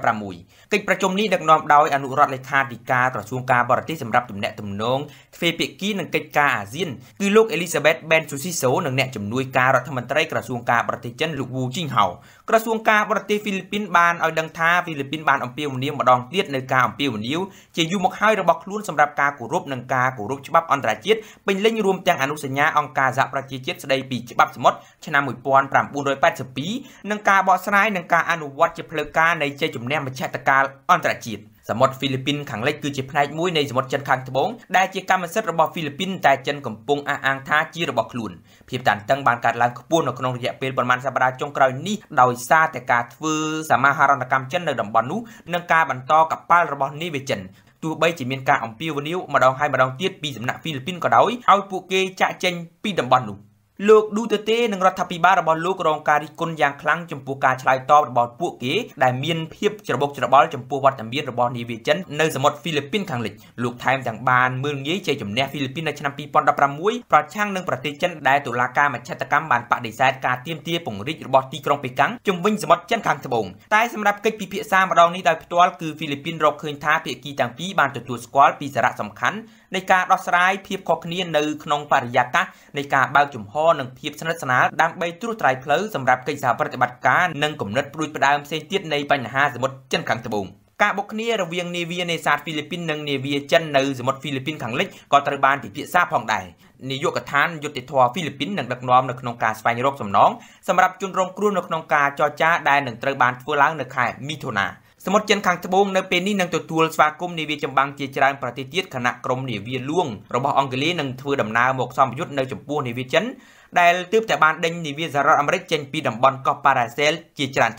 2016កិច្ចប្រជុំនេះដឹកនាំដោយអនុរដ្ឋលេខាធិការក្រសួងការបរទេសសម្រាប់ទំនាក់ទំនងទ្វេភាគីនិងកិច្ចការអាស៊ានគឺលោកអេលីសាបេតបែនស៊ូស៊ីសូនិងអ្នកជំនួយការរដ្ឋមន្ត្រីក្រសួងការបរទេសចិនលោកវូជីងហៅក្រសួងការបរទេសហ្វីលីពីនបានឲ្យដឹងថាហ្វីលីពីនបានអំពាវនាវម្ដងទៀតនៅការអំពាវនាវជាយូរមកហើយរបស់ខ្លួនសម្រាប់ការគោរពនិងការគោរពច្បាប់អន្តរជាតិពេញលេញរួមទាំងអនុសញ្ញាអង្គការសហប្រជាជាតិស្ដីពីច្បាប់សមុទ្រឆ្នាំ1982និងការបកស្រាយនិងការអនុវត្តជាផ្លូវការនៃជ័យជំនះមជ្ឈត្តការអន្តរជាតិសមុទ្រហ្វីលីពីនខាងលិចគឺជាផ្នែកមួយនៃសមុទ្រចិនខាងត្បូងដែលជាកម្មសិទ្ធិរបស់ហ្វីលីពីនតែចិនកំពុងអះអាងថាជារបស់ខ្លួនភាពតានតឹងបានកើតឡើងខ្ពស់នៅក្នុងរយៈពេលប្រមាណសប្តាហ៍ចុងក្រោយនេះដោយសារតែការធ្វើសមាហរណកម្មចិននៅតំបន់នោះនិងការបន្តកប៉ាល់របស់នាវាចិនទោះបីជាមានការអំពាវនាវម្ដងហើយម្ដងទៀតពីសំណាក់ហ្វីលីពីនក៏ដោយឲ្យពួកគេចាកចេញពីតំបន់នោះលោកឌូតឺតេនិងរដ្ឋាភិបាលរបស់លោករងការរិះគន់យ៉ាងខ្លាំងចំពោះការឆ្លើយតបរបស់ពួកគេដែលមានភាពច្របូកច្របល់ចំពោះវត្តមានរបស់នាវាចិននៅសមុទ្រហ្វីលីពីនខាងលិចលោកថែមទាំងបានមើលងាយជ័យជំនះហ្វីលីពីននៅឆ្នាំ2016ប្រឆាំងនឹងប្រទេសចិនដែលតុលាការមជ្ឈត្តកម្មបានបដិសេធការទាមទារពង្រីករបស់ទីក្រុងប៉េកាំងជំវិញសមុទ្រចិនខាងត្បូងតែសម្រាប់កិច្ចពិភាក្សាម្ដងនេះដោយផ្ទាល់គឺហ្វីលីពីនរកឃើញថាភាគីទាំងពីរបានទទួលស្គាល់ពីសារៈសំខាន់នៃការដោះស្រាយភាពខុសគ្នានៅក្នុងបរិយាកាសនៃការបើកចំហនិងភាពស្និទ្ធស្នាលដើម្បីត្រួសត្រាយផ្លូវសម្រាប់កិច្ចសហប្រតិបត្តិការនិងគំនិតផ្ដួចផ្ដើមផ្សេងទៀតនៃបញ្ហាសមុទ្រចិនខាងត្បូងការបុកគ្នារវាងនាវានេសាទហ្វីលីពីននិងនាវាចិននៅសមុទ្រហ្វីលីពីនខាងលិចក៏ត្រូវបានពិភាក្សាផងដែរនាយកដ្ឋានយុតិធធម៌ហ្វីលីពីននឹងដឹកនាំនៅក្នុងការស្វែងរកសំណងសម្រាប់ជនរងគ្រោះនៅក្នុងការចរចាដែលនឹងត្រូវបានធ្វើឡើងនៅខែមិថុនាសមុទ្រចិនខាងត្បូងនៅពេលនេះនឹងទទួលស្វាគមន៍នាវាចម្បាំងជាច្រើនប្រទេសទៀតខណៈក្រុមនាវាលួងរបស់អង់គ្លេសនឹងធ្វើដំណើរមកសម្ពយុទ្ធនៅចំពោះនាវាចិនដែលទើបតែបានដេញនាវាសហរដ្ឋអាមេរិកចេញពីតំបន់កោះប៉ារ៉ាសែលជាច្រើនថ្ងៃ